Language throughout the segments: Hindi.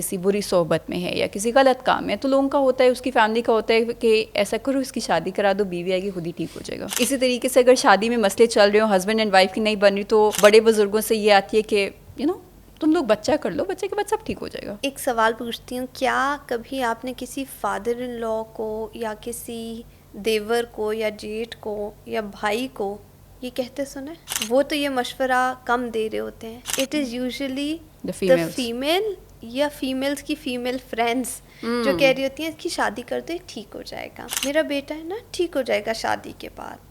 किसी बुरी सोहबत में है या किसी गलत काम में, तो लोगों का होता है, उसकी फैमिली का होता है कि ऐसा करो इसकी शादी करा दो, बीवी आएगी खुद ही ठीक हो जाएगा। इसी तरीके से अगर शादी में मसले चल रहे हो, हस्बैंड एंड वाइफ की नहीं बन रही, तो बड़े बुजुर्गों से ये आती है कि तुम लोग बच्चा कर लो, बच्चे के बाद सब ठीक हो जाएगा। एक सवाल पूछती हूँ, क्या कभी आपने किसी फादर इन लॉ को या किसी देवर को या जेठ को या भाई को ये कहते सुने? वो तो ये मशवरा कम दे रहे होते हैं, it is usually the female या फीमेल्स की फीमेल फ्रेंड्स जो कह रही होती हैं कि शादी कर दे ठीक हो जाएगा, मेरा बेटा है ना ठीक हो जाएगा शादी के बाद।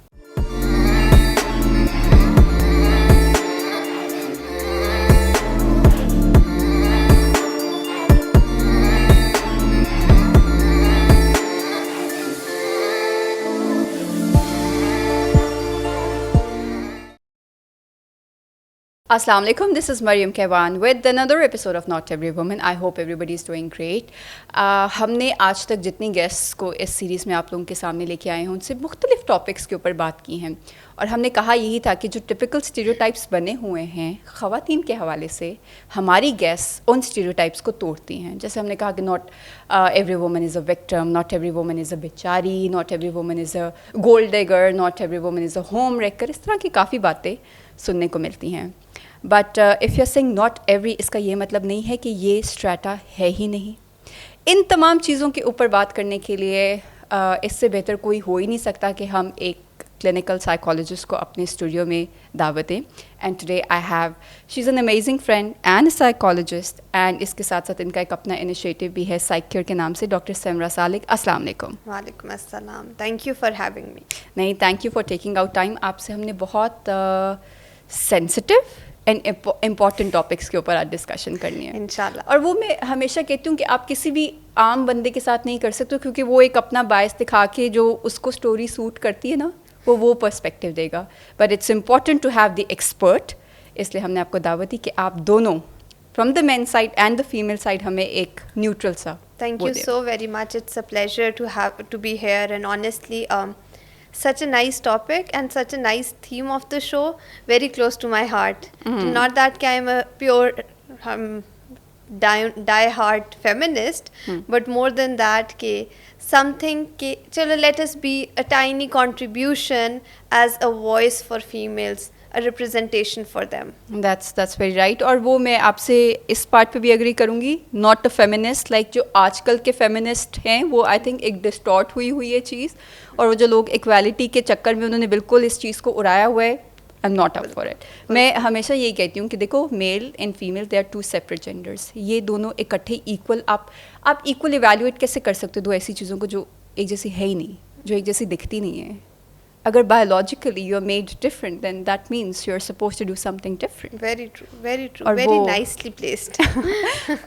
Assalamu alaikum, this is Mariam Kewan with another episode of Not Every Woman. I hope everybody is doing great. हमने आज तक जितनी गेस्ट्स को इस सीरीज़ में आप लोगों के सामने लेके आए हैं उनसे मुख्तलिफ टॉपिक्स के ऊपर बात की हैं, और हमने कहा यही था कि जो टिपिकल स्टीरियोटाइप्स बने हुए हैं ख़वातीन के हवाले से, हमारी गेस्ट्स उन स्टीरियोटाइप्स को तोड़ती हैं। जैसे हमने कहा कि not every woman is a victim, not every woman is a बेचारी, not every woman is a gold digger, not every woman is a home wrecker, इस तरह की काफ़ी बातें सुनने को मिलती हैं। But if you are saying not every, इसका ये मतलब नहीं है कि ये स्ट्रैटा है ही नहीं। इन तमाम चीज़ों के ऊपर बात करने के लिए इससे बेहतर कोई हो ही नहीं सकता कि हम एक क्लिनिकल साइकोलॉजिस्ट को अपने स्टूडियो में दावत दें। And today I have, she is an amazing friend and a psychologist, and इसके साथ साथ इनका एक अपना इनिशिएटिव भी है साइक केयर के नाम से, डॉक्टर समरा सालिक। अस्सलाम वालेकुम। वालेकुम अस्सलाम, thank you for having me. नहीं, thank you for taking out time. आपसे हमने बहुत सेंसिटिव एंड इम्पॉर्टेंट टॉपिक्स के ऊपर आज डिस्कशन करनी है इंशाल्लाह। और वो मैं हमेशा कहती हूँ कि आप किसी भी आम बंदे के साथ नहीं कर सकते, क्योंकि वो एक अपना बायस दिखा के जो उसको स्टोरी सूट करती है ना, वो पर्सपेक्टिव देगा। But it's important to have the expert, इसलिए हमने आपको दावत दी कि आप दोनों from the men side and the female side हमें एक न्यूट्रल सा। Thank you so very much, it's a pleasure to be here, and honestly such a nice topic and such a nice theme of the show, very close to my heart. Not that I am a pure die-hard feminist, but more than that something chalo, let us be a tiny contribution as a voice for females, a representation for them. That's very right. और वो मैं आपसे इस पार्ट पे भी एग्री करूँगी, नॉट अ फेमिनिस्ट लाइक जो आजकल के फेमिनिस्ट हैं, वो आई थिंक एक डिस्टॉर्ट हुई है चीज़, और वो जो लोग इक्वालिटी के चक्कर में उन्होंने बिल्कुल इस चीज़ को उड़ाया हुआ है। I am not up for it. मैं हमेशा यही कहती हूँ कि देखो, male and female they are two separate genders, ये दोनों इकट्ठे इक्वल, आप इक्वल इवेल्युएट कैसे कर सकते हो दो ऐसी चीज़ों को जो एक जैसी है ही नहीं, जो एक जैसी दिखती नहीं है। अगर biologically you are made different, then that means you are supposed to do something different. Very true, very nicely placed.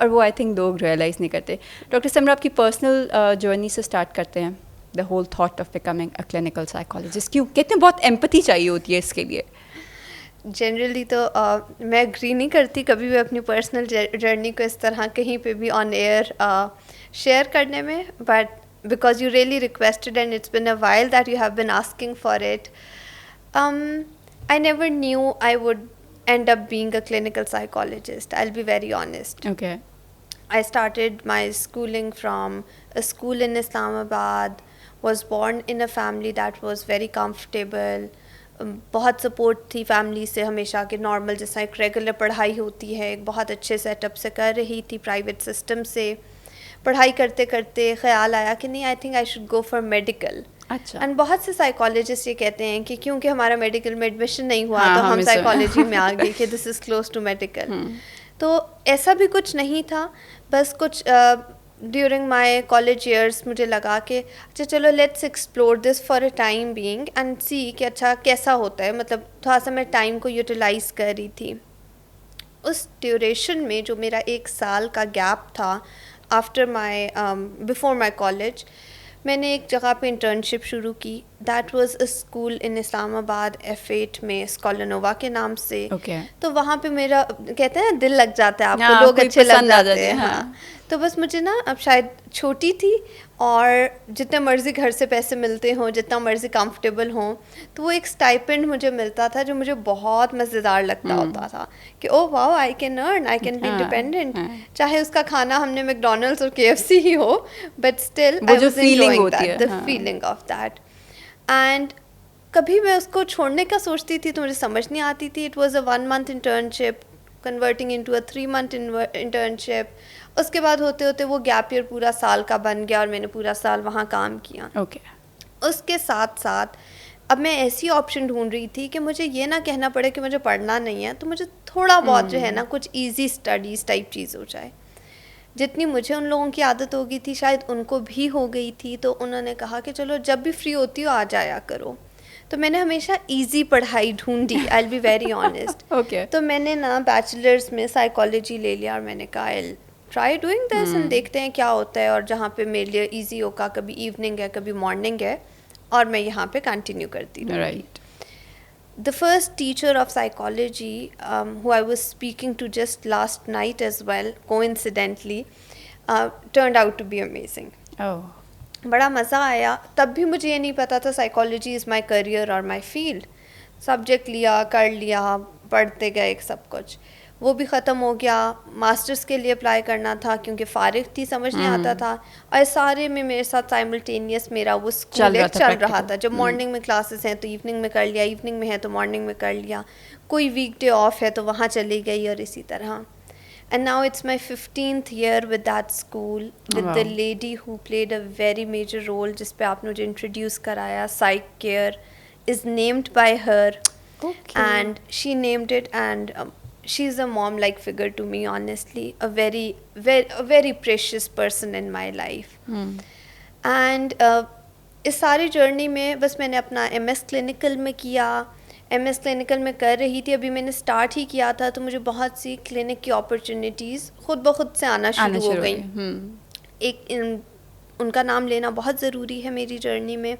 और वो आई थिंक लोग रियलाइज़ नहीं करते। डॉक्टर समरा, आपकी पर्सनल जर्नी से स्टार्ट करते हैं, the whole thought of becoming a clinical psychologist. क्यों कहते हैं बहुत एम्पैथी चाहिए होती है इसके लिए? जनरली तो मैं एग्री नहीं करती कभी भी अपनी पर्सनल जर्नी को इस तरह कहीं पे भी ऑन एयर शेयर करने में, but because you really requested and it's been a while that you have been asking for it. I never knew I would end up being a clinical psychologist, I'll be very honest. Okay. I started my schooling from a school in Islamabad, was born in a family that was very comfortable. बहुत सपोर्ट थी फैमिली से हमेशा कि नॉर्मल जैसा एक रेगुलर पढ़ाई होती है, एक बहुत अच्छे सेटअप से कर रही थी, प्राइवेट सिस्टम से पढ़ाई करते करते ख्याल आया कि नहीं, I think I should go for medical. अच्छा। एंड बहुत से साइकोलॉजिस्ट ये कहते हैं कि क्योंकि हमारा मेडिकल में एडमिशन नहीं हुआ तो हम साइकोलॉजी में आ गए कि this is close to medical. तो ऐसा भी कुछ नहीं था, बस कुछ ड्यूरिंग माई कॉलेज ईयर्स मुझे लगा कि अच्छा चलो let's explore this for a time being and see कि अच्छा कैसा होता है, मतलब थोड़ा सा मैं टाइम को यूटिलाइज़ कर रही थी। उस ड्यूरेशन में जो मेरा 1 साल का गैप था after my before my college, मैंने एक जगह पे इंटर्नशिप शुरू की that was a school in Islamabad F8 में स्कॉलरनोवा के नाम से. तो वहाँ पे मेरा कहते हैं दिल लग जाता है आपको, लोग अच्छे लग जाते हैं. हाँ, तो बस मुझे ना, अब शायद छोटी थी और जितने मर्ज़ी घर से पैसे मिलते हों, जितना मर्ज़ी कंफर्टेबल हों, तो वो एक स्टाइपेंड मुझे मिलता था जो मुझे बहुत मज़ेदार लगता होता था कि oh wow, I can earn, I can be independent. चाहे उसका खाना हमने मैकडॉनल्ड्स और KFC ही हो, but still I was enjoying that, the feeling of that. And कभी मैं उसको छोड़ने का सोचती थी तो मुझे समझ नहीं आती थी. It was a 1 month internship converting into a 3 month internship. उसके बाद होते होते वो गैप ईयर पूरा साल का बन गया और मैंने पूरा साल वहाँ काम किया. उसके साथ साथ अब मैं ऐसी ऑप्शन ढूंढ रही थी कि मुझे ये ना कहना पड़े कि मुझे पढ़ना नहीं है, तो मुझे थोड़ा बहुत जो है ना कुछ इजी स्टडीज़ टाइप चीज़ हो जाए. जितनी मुझे उन लोगों की आदत हो गई थी शायद उनको भी हो गई थी. तो उन्होंने कहा कि चलो जब भी फ्री होती हो आ जाया करो. तो मैंने हमेशा इजी पढ़ाई ढूंढी, I will be very honest. तो मैंने ना बैचलर्स में साइकोलॉजी ले लिया और मैंने कहा I try doing this and देखते हैं क्या होता है. और जहाँ पे मेरे लिए इजी होगा, कभी इवनिंग है कभी मॉर्निंग है, और मैं यहाँ पे कंटिन्यू करती हूँ. Right. The first teacher of psychology, who I was speaking to just last night as well, coincidentally, turned out to be amazing. Oh. बड़ा मज़ा आया. तब भी मुझे ये नहीं पता था psychology is my career or my field. Subject लिया, कर लिया, पढ़ते गए सब कुछ. वो भी ख़त्म हो गया. मास्टर्स के लिए अप्लाई करना था क्योंकि फ़ारिग थी, समझ नहीं आता था. और सारे में मेरे साथ साइमल्टेनियस मेरा वो स्कूल चल रहा था. जब मॉर्निंग में क्लासेस हैं तो इवनिंग में कर लिया, इवनिंग में है तो मॉर्निंग में कर लिया, कोई वीकडे ऑफ है तो वहाँ चली गई, और इसी तरह. And now it's my 15th year with that school, with the lady who played a very major role, जिस पे आपने मुझे introduce कराया. Psych Care is named by her. Okay. And she named it, and she's a mom-like figure to me, honestly. A very precious person in my life. And इस सारी जर्नी में बस मैंने अपना MS क्लिनिकल में किया. MS क्लिनिकल में कर रही थी, अभी मैंने स्टार्ट ही किया था, तो मुझे बहुत सी क्लिनिक की अपॉर्चुनिटीज़ खुद ब खुद से आना शुरू हो गई. उनका नाम लेना बहुत ज़रूरी है मेरी जर्नी में.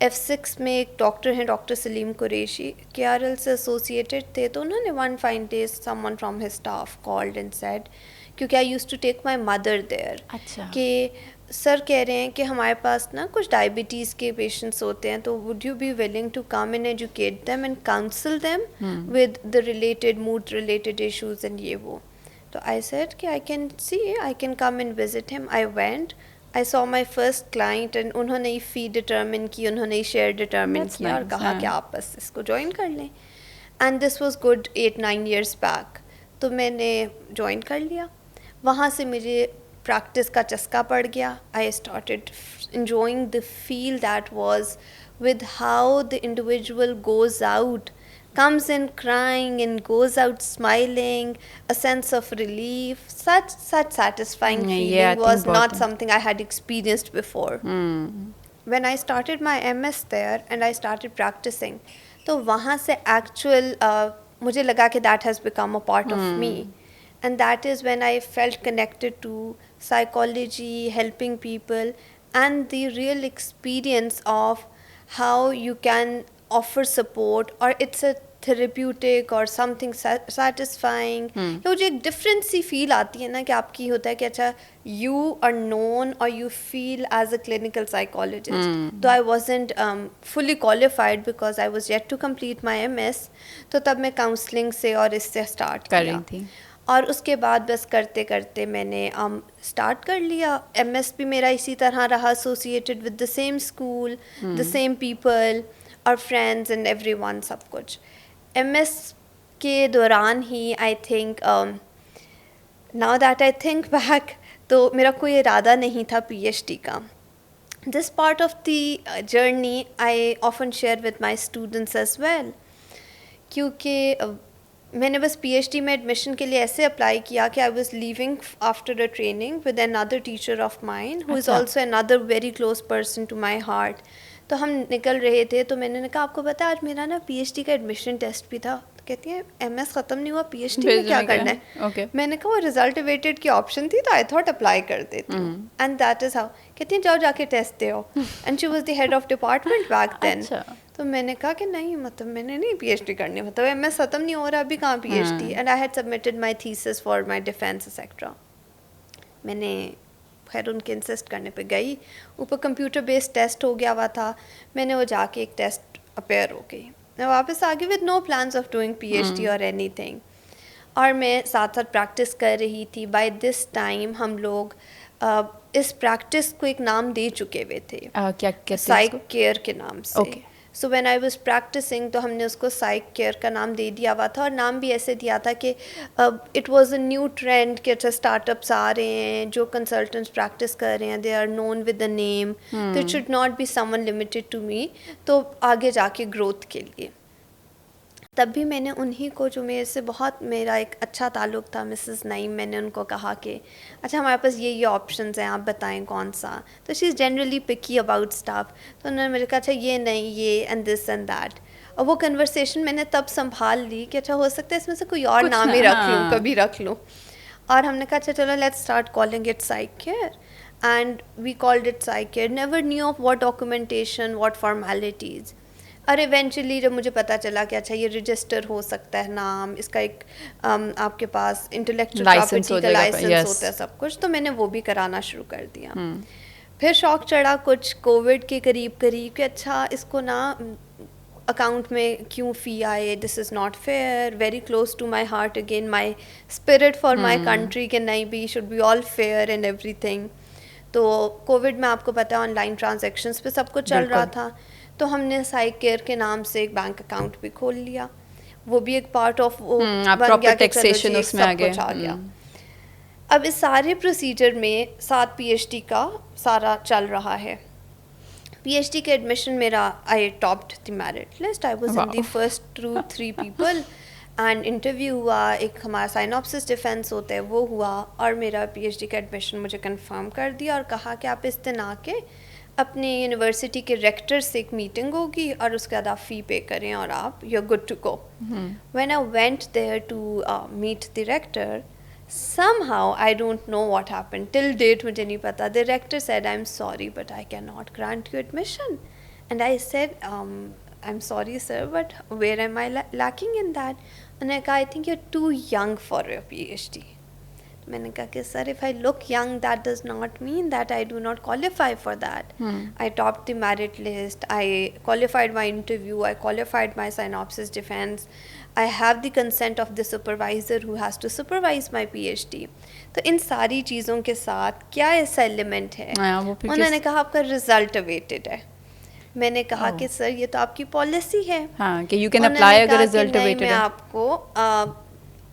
F6 में एक डॉक्टर हैं, डॉक्टर सलीम कुरैशी, KRL से एसोसिएटेड थे. तो उन्होंने one fine day someone from his staff called and said, क्योंकि I use to take my mother there, कि सर कह रहे हैं कि हमारे पास ना कुछ डायबिटीज़ के पेशेंट्स होते हैं, तो would you be willing to come and educate them and counsel them with the related mood related issues and ये वो. तो आई सेड कि I can see, I can come and visit him. I went, I saw my first client, and उन्होंने ही फ़ी डिटर्मिन की, उन्होंने ही शेयर डिटर्मिन किया और कहा कि आप बस इसको ज्वाइन कर लें. And this was good 8-9 years back. तो मैंने ज्वाइन कर लिया. वहाँ से मुझे प्रैक्टिस का चस्का पड़ गया. I started enjoying the feel that was with how the individual goes out, comes in crying and goes out smiling, a sense of relief. Such satisfying feeling was not something I had experienced before. When I started my MS there and I started practicing, तो वहाँ से actual मुझे लगा कि that has become a part of me. And that is when I felt connected to psychology, helping people, and the real experience of how you can offer support, or it's a therapeutic or something satisfying. मुझे एक different सी feel आती है ना कि आपकी होता है कि अच्छा you are known or you feel as a clinical psychologist. Though I wasn't fully qualified because I was yet to complete my MS, तो तब मैं counseling से और इससे start किया. और उसके बाद बस करते करते मैंने स्टार्ट कर लिया. MS भी मेरा इसी तरह रहा, associated with the same school, the same people और फ्रेंड्स एंड एवरीवन, सब कुछ. MS के दौरान ही I think, now that I think back, तो मेरा कोई इरादा नहीं था PhD का. This part of the journey I often share with my students as well, क्योंकि मैंने बस PhD में एडमिशन के लिए ऐसे अप्लाई किया कि I was leaving after a training with another teacher of mine who is also another very close person to my heart. तो हम निकल रहे थे, तो मैंने कहा आपको पता आज मेरा ना PhD का एडमिशन टेस्ट भी था. कहती है MS ख़त्म नहीं हुआ, PhD में क्या करना है? Okay. मैंने कहा वो रिजल्ट अवेटेड की ऑप्शन थी तो आई थॉट अप्लाई कर देती हूँ, एंड दैट इज़ हाउ। कहती है जाओ जाके टेस्ट दे आओ, and she was the head of department back then. तो मैंने कहा कि नहीं, मतलब मैंने नहीं PhD करनी, मतलब MS ख़त्म नहीं हो रहा, अभी कहाँ PhD, and I had submitted my thesis for my defence etcetera. मैंने खैर उनके इंसिस्ट करने पे गई, ऊपर कंप्यूटर बेस्ड टेस्ट हो गया हुआ था, मैंने वो जाके एक टेस्ट अपेयर हो गई, मैं वापस आ गई with no plans of doing PhD और एनीथिंग, और मैं साथ साथ प्रैक्टिस कर रही थी। बाय दिस टाइम हम लोग इस प्रैक्टिस को एक नाम दे चुके हुए थे, क्या साइक केयर के नाम से। Okay. So when I was practising तो हमने उसको साइक केयर का नाम दे दिया हुआ था, और नाम भी ऐसे दिया था कि it was a new trend कि अच्छा स्टार्टअप्स आ रहे हैं जो कंसल्टेंट्स प्रैक्टिस कर रहे हैं, they are known with the name, तो it should not be someone limited to me, तो आगे जाके ग्रोथ के लिए। तब भी मैंने उन्हीं को, जो मेरे से बहुत मेरा एक अच्छा ताल्लुक़ था, मिसेस नईम, मैंने उनको कहा कि अच्छा हमारे पास ये ऑप्शंस हैं, आप बताएं कौन सा। तो she is generally picky about staff, तो उन्होंने मेरे कहा अच्छा ये नहीं, ये एंड दिस एंड दैट। और वो कन्वर्सेशन मैंने तब संभाल ली कि अच्छा हो सकता है इसमें से कोई और नाम ही रख लूँ, कभी रख लूँ। और हमने कहा अच्छा चलो let's start calling it psych care, and we called it psych care, never knew of what documentation, what formalities. और इवेंचुअली जब मुझे पता चला कि अच्छा ये रजिस्टर हो सकता है नाम, इसका एक आपके पास इंटेलेक्चुअल प्रॉपर्टी का लाइसेंस होता है, सब कुछ, तो मैंने वो भी कराना शुरू कर दिया। फिर शौक चढ़ा कुछ कोविड के करीब कि अच्छा इसको ना अकाउंट में क्यों फ़ी आए, this is not fair, very close to my heart again, my spirit for my country के नहीं भी should be all fair and everything. तो कोविड में आपको पता है ऑनलाइन ट्रांजेक्शन्स पे सब कुछ चल रहा था, तो हमने साइक केयर के नाम से एक बैंक अकाउंट भी खोल लिया, वो भी एक पार्ट ऑफ वो बन गया कि टैक्सेशन उसमें आ गया। अब इस सारे प्रोसीजर में साथ PhD का सारा चल रहा है। PhD के एडमिशन मेरा, I topped the merit list, I was in the first 2-3 people, and interview हुआ, एक हमारा साइनॉप्सिस डिफेंस होता है वो हुआ, और मेरा PhD का एडमिशन मुझे कंफर्म कर दिया, और कहा कि आप इस दिन आके अपने यूनिवर्सिटी के रेक्टर से एक मीटिंग होगी और उसके बाद आप फ़ी पे करें और आप you are good to go. When I went there to meet the rector, somehow I don't know what happened, till date मुझे नहीं पता, the rector said I'm sorry but I cannot grant you admission, and I said I'm sorry sir, but where am I lacking in that? उन्होंने कहा I think you're too young for your PhD. मैंने कहा कि sir, if I look young that does not mean that I do not qualify for that. I topped the merit list, I qualified my interview, I qualified my synopsis defense, I have the consent of the supervisor who has to supervise my PhD. तो इन सारी चीज़ों के साथ क्या ऐसा एलिमेंट है? उन्होंने कहा आपका रिजल्ट अवेटेड है। मैंने कहा कि सर ये तो आपकी पॉलिसी है, हाँ, कि यू कैन अप्लाई अगर रिजल्ट अवेटेड है। मैं आपको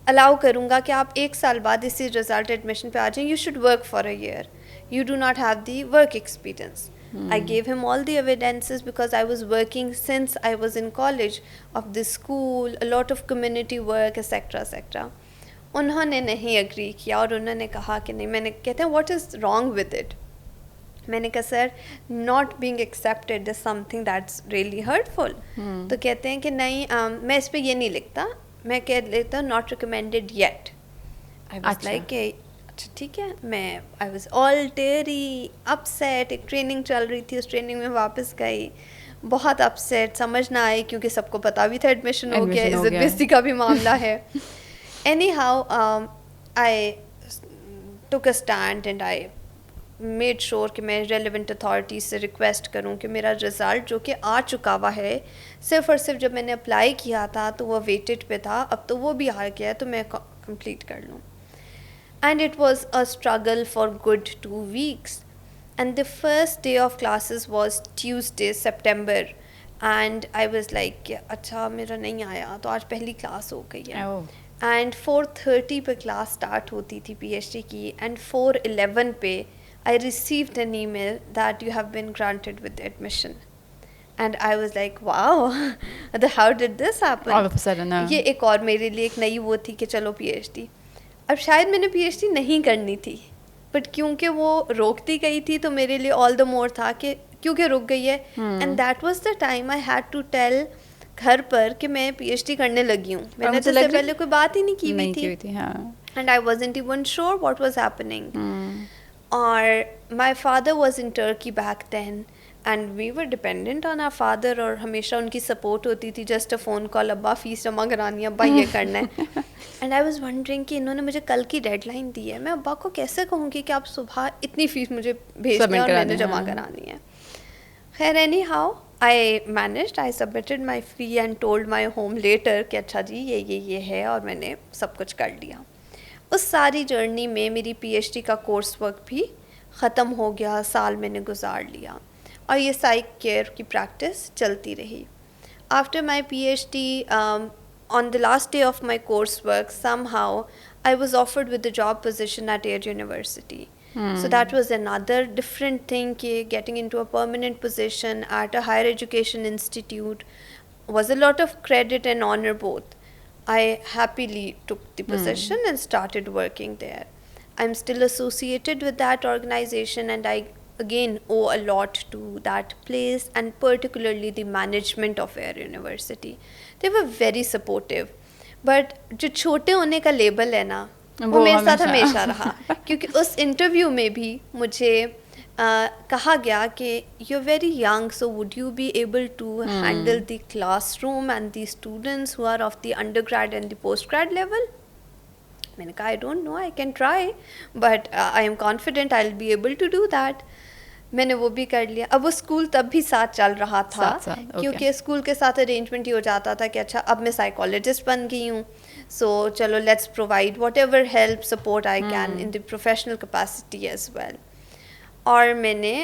अलाउ करूँगा कि आप 1 साल बाद इसी रिजल्ट एडमिशन पे आ जाएं, you should work for a year, you do not have the work experience. I gave him all the evidences because I was working since I was in college of this school, a lot of community work, etc. etc. उन्होंने नहीं एग्री किया और उन्होंने कहा कि नहीं, मैंने कहते हैं what is wrong with it. मैंने कहा sir not being accepted is something that's really hurtful. तो कहते हैं कि नहीं मैं इस पर ये नहीं लिखता, मैं कह लेता हूँ not recommended yet. I was like अच्छा ठीक है, मैं I was all teary upset, एक ट्रेनिंग चल रही थी, उस ट्रेनिंग में वापस गई बहुत अपसेट, समझ ना आई क्योंकि सबको पता भी था एडमिशन हो गया, इज्जत बेइज्जती का भी मामला है। Any how I took a stand and I made sure कि मैं रेलिवेंट अथॉरिटीज से रिक्वेस्ट करूं कि मेरा रिज़ल्ट जो कि आ चुका हुआ है, सिर्फ और सिर्फ जब मैंने अप्लाई किया था तो वो वेटेड पे था, अब तो वो भी आ गया है तो मैं कंप्लीट कर लूँ। And it was a struggle for good 2 weeks, and the first day of classes was Tuesday, September, and I was like अच्छा मेरा नहीं आया तो आज पहली क्लास हो गई है। and 4:30 पे क्लास स्टार्ट होती थी PhD की, and 4:11 पे I received an email that you have been granted with admission, and I was like wow how did this happen? All of a sudden, ये एक और मेरे लिए एक नई वो थी कि चलो PhD। अब शायद मैंने PhD नहीं करनी थी, बट क्योंकि वो रोकती गई थी तो मेरे लिए ऑल द मोर था कि क्योंकि रुक गई है, and that was the time I had to tell घर पर कि मैं PhD करने लगी हूँ. मैंने तो इससे पहले कोई बात ही नहीं की हुई थी. And I wasn't even sure what was happening. और my father was in Turkey back then. And we were dependent on our father और हमेशा उनकी support होती थी. Just a phone call, अब्बा फीस जमा करानी है, अब्बा ये करना है. And I was wondering कि इन्होंने मुझे कल की डेडलाइन दी है, मैं अब्बा को कैसे कहूँगी कि आप सुबह इतनी फीस मुझे भेज दें और मैंने जमा करानी है. खैर anyhow I managed, I submitted my fee and told my home later कि अच्छा जी ये है और मैंने सब कुछ कर लिया. उस सारी जर्नी में मेरी PhD का कोर्स वर्क भी ख़त्म हो गया, साल मैंने गुजार लिया और ये साइक केयर की प्रैक्टिस चलती रही. After my PhD on the last day of my coursework somehow I was offered with the job position at Air University. So that was another different thing कि getting into a permanent position at a higher education institute was a lot of credit and honor both. I happily took the position and started working there. I'm still associated with that organization and I again owe a lot to that place and particularly the management of Air University. They were very supportive. But जो छोटे होने का लेबल है ना वो मेरे साथ हमेशा रहा क्योंकि उस इंटरव्यू में भी मुझे कहा गया कि you're very young so would you be able to handle the classroom and the students who are of the undergrad and the postgrad level. मैंने कहा I don't know, I can try but I am confident I'll be able to do that. मैंने वो भी कर लिया. अब वो स्कूल तब भी साथ चल रहा था क्योंकि स्कूल के साथ अरेंजमेंट ही हो जाता था कि अच्छा अब मैं साइकोलॉजिस्ट बन गई हूँ सो चलो let's provide whatever help support I can in the professional capacity as well. और मैंने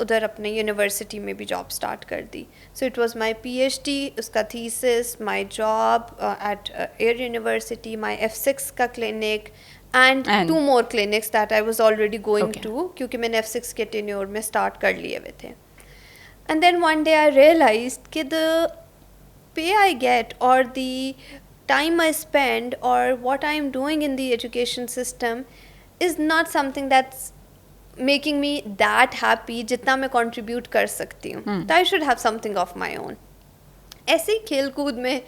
उधर अपने यूनिवर्सिटी में भी जॉब स्टार्ट कर दी. So it was my PhD, उसका thesis, my job at Air University, my F6 का clinic and 2 more clinics that I was already going to क्योंकि मैंने F6 के tenure में start कर लिए हुए थे. And then one day I realized कि the pay I get or the time I spend or what I am doing in the education system is not something that's making me that happy जितना मैं contribute कर सकती हूँ. I should have something of my own. ऐसे ही खेल कूद में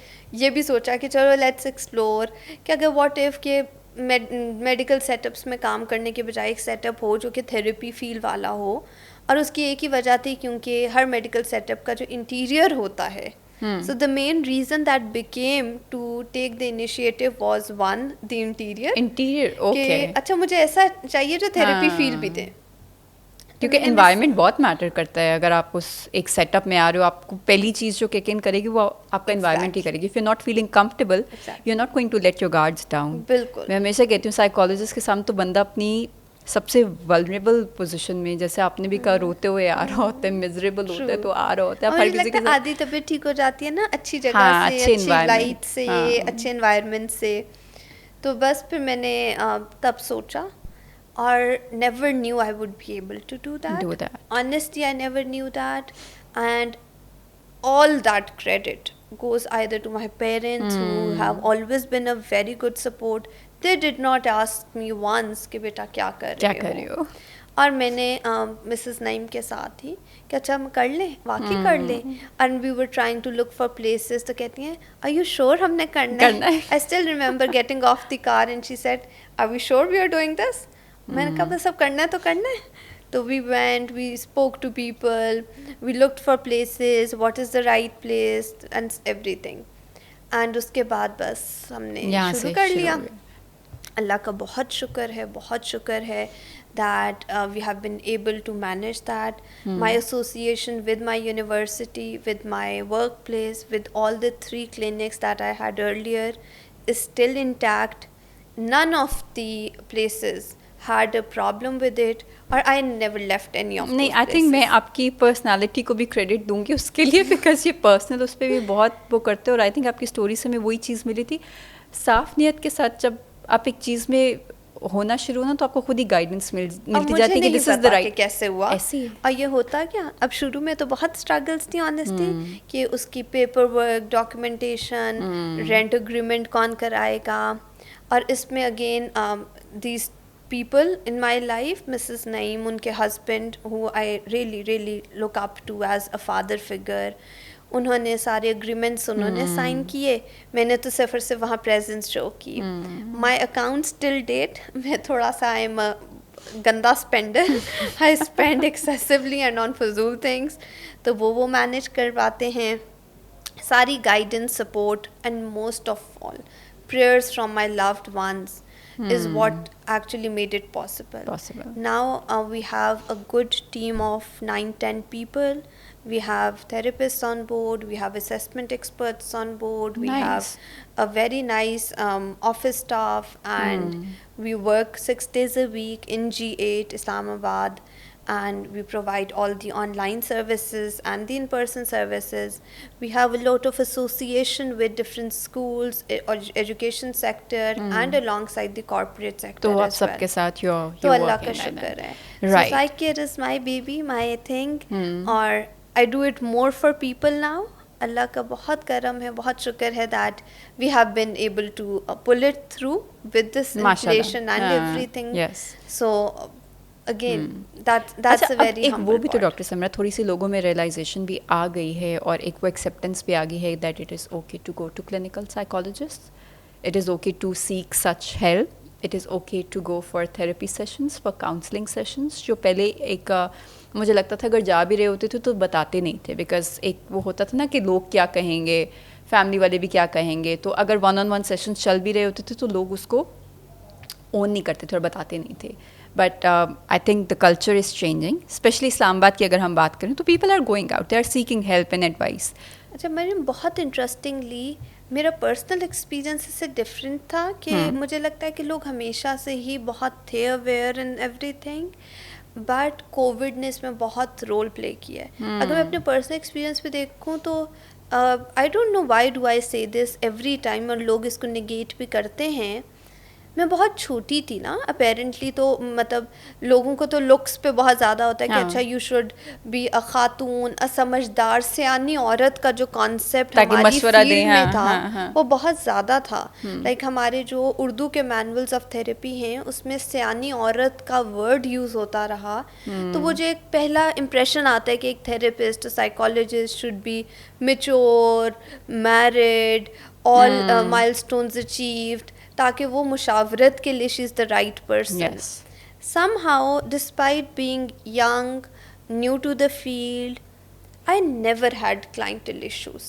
ये भी सोचा कि चलो let's explore कि अगर what if के मेडिकल सेटअप्स में काम करने के बजाय एक सेटअप हो जो कि थेरेपी फील वाला हो. और उसकी एक ही वजह थी क्योंकि हर मेडिकल सेटअप का जो इंटीरियर होता है so the main reason that became to take the initiative was one the interior okay अच्छा मुझे ऐसा चाहिए जो थेरेपी फील भी दे क्योंकि एनवायरनमेंट बहुत मैटर करता है. अगर आप उस एक सेटअप में आ रहे हो आपको पहली चीज़ जो किक इन करेगी वो आपका एनवायरनमेंट ही करेगी. If you not feeling comfortable you are not going to let your guards down. बिल्कुल मैं हमेशा कहती हूँ साइकोलॉजिस्ट के सामने तो बंदा अपनी सबसे वल्नरेबल पोजीशन में जैसे आपने भी कहा रोते हुए आ रहा होता है, मिजरेबल होता है तो आ रहा होता है. हर किसी के आधी तबीयत ठीक हो जाती है ना अच्छी जगह से, अच्छी लाइट से, अच्छे एनवायरनमेंट से. तो बस फिर मैंने तब सोचा or never knew I would be able to do that. Honestly, I never knew that. And all that credit goes either to my parents who have always been a very good support. They did not ask me once कि बेटा क्या कर रहे हो. और मैंने मिसेस नईम के साथ ही कि अच्छा हम कर लें, वाकई कर लें. And we were trying to look for places. तो कहती हैं आर यू श्योर हमने करना है. I still remember getting off the car and she said are we sure we are doing this. मैंने कहा बस सब करना है तो करना है. तो we went, we spoke to people, we looked for places, what is the right place and everything. And उसके बाद बस हमने शुरू कर लिया. अल्लाह का बहुत शुक्र है that we have been able to manage that. My association with my university, with my workplace, with all the 3 clinics that I had earlier is still intact. None of the places had a problem with it or I never left any of नहीं, I think मैं आपकी पर्सनालिटी को भी क्रेडिट दूंगी उसके लिए बिकॉज ये पर्सनल उस पर भी बहुत वो करते हो. और आई थिंक आपकी स्टोरी से मैं वही चीज़ मिली थी साफ नियत के साथ. जब आप एक चीज़ में होना शुरू हो ना तो आपको खुद ही गाइडेंस मिलती जाती है कि दिस इज द राइट. कैसे हुआ ऐसे और ये होता क्या अब शुरू में तो बहुत स्ट्रगल्स थी ऑनेस्टली कि उसकी paper work, documentation, rent agreement कौन कराएगा. और इसमें again these people in my life, Mrs. Naeem, उनके husband who I really look up to as a father figure, उन्होंने सारे एग्रीमेंट्स उन्होंने साइन किए, मैंने तो सिर्फ और सिर्फ वहाँ प्रेजेंस शो की। माई अकाउंट्स टिल डेट, मैं थोड़ा सा आई एम गंदा spender, I spend excessively and on फजूल थिंग्स, तो वो मैनेज करवाते हैं। सारी guidance, support and most of all prayers from my loved ones is what actually made it possible. Now we have a good team of 9-10 people. We have therapists on board, we have assessment experts on board, we have a very nice office staff, and we work 6 days a week in G8 Islamabad, and we provide all the online services and the in-person services. We have a lot of association with different schools, education sector, and alongside the corporate sector तो as आप सबके साथ तो अल्लाह का शुक्र है। So Psycare is my baby, my thing, और I do it more for people now. अल्लाह का बहुत करम है, बहुत शुक्र है that we have been able to pull it through with this inflation and everything. So again that's a very एक वो भी तो डॉक्टर समरा थोड़ी सी लोगों में रियलाइजेशन भी आ गई है और एक वो एक्सेप्टेंस भी आ गई है that it is okay to go to clinical psychologist, it is okay to seek such help, it is okay to go for therapy sessions, for counselling sessions, जो पहले एक मुझे लगता था अगर जा भी रहे होते थे तो बताते नहीं थे, बिकॉज एक वो होता था ना कि लोग क्या कहेंगे, फैमिली वाले भी क्या कहेंगे, तो अगर 1-on-1 सेशंस चल भी रहे होते थे तो लोग उसको ओन नहीं करते थे और बताते नहीं थे। But I think the culture is changing, specially Islamabad की अगर हम बात करें तो people are going out, they are seeking help and advice. अच्छा मरियम, बहुत इंटरेस्टिंगली मेरा पर्सनल एक्सपीरियंस इससे डिफरेंट था कि मुझे लगता है कि लोग हमेशा से ही बहुत थे aware in everything, but Covid ने इसमें बहुत रोल प्ले किया है। अगर मैं अपने पर्सनल एक्सपीरियंस पे देखूँ तो I don't know why do I से दिस एवरी टाइम, और लोग इसको निगेट भी करते हैं। मैं बहुत छोटी थी ना अपेरेंटली, तो मतलब लोगों को तो लुक्स पे बहुत ज़्यादा होता है कि अच्छा यू शुड बी अ खातून, अ समझदार सियानी औरत का जो कॉन्सेप्ट हमारी फील्ड में था वो बहुत ज़्यादा था। लाइक हमारे जो उर्दू के मैनुअल्स ऑफ थेरेपी हैं उसमें सियानी औरत का वर्ड यूज़ होता रहा, तो वो जो एक पहला इम्प्रेशन आता है कि एक therapist, psychologist should be mature, married, all milestones achieved, ताकि वो मुशावरत के लिए she is the right person. Somehow despite being young, new to the field, I never had clientele issues.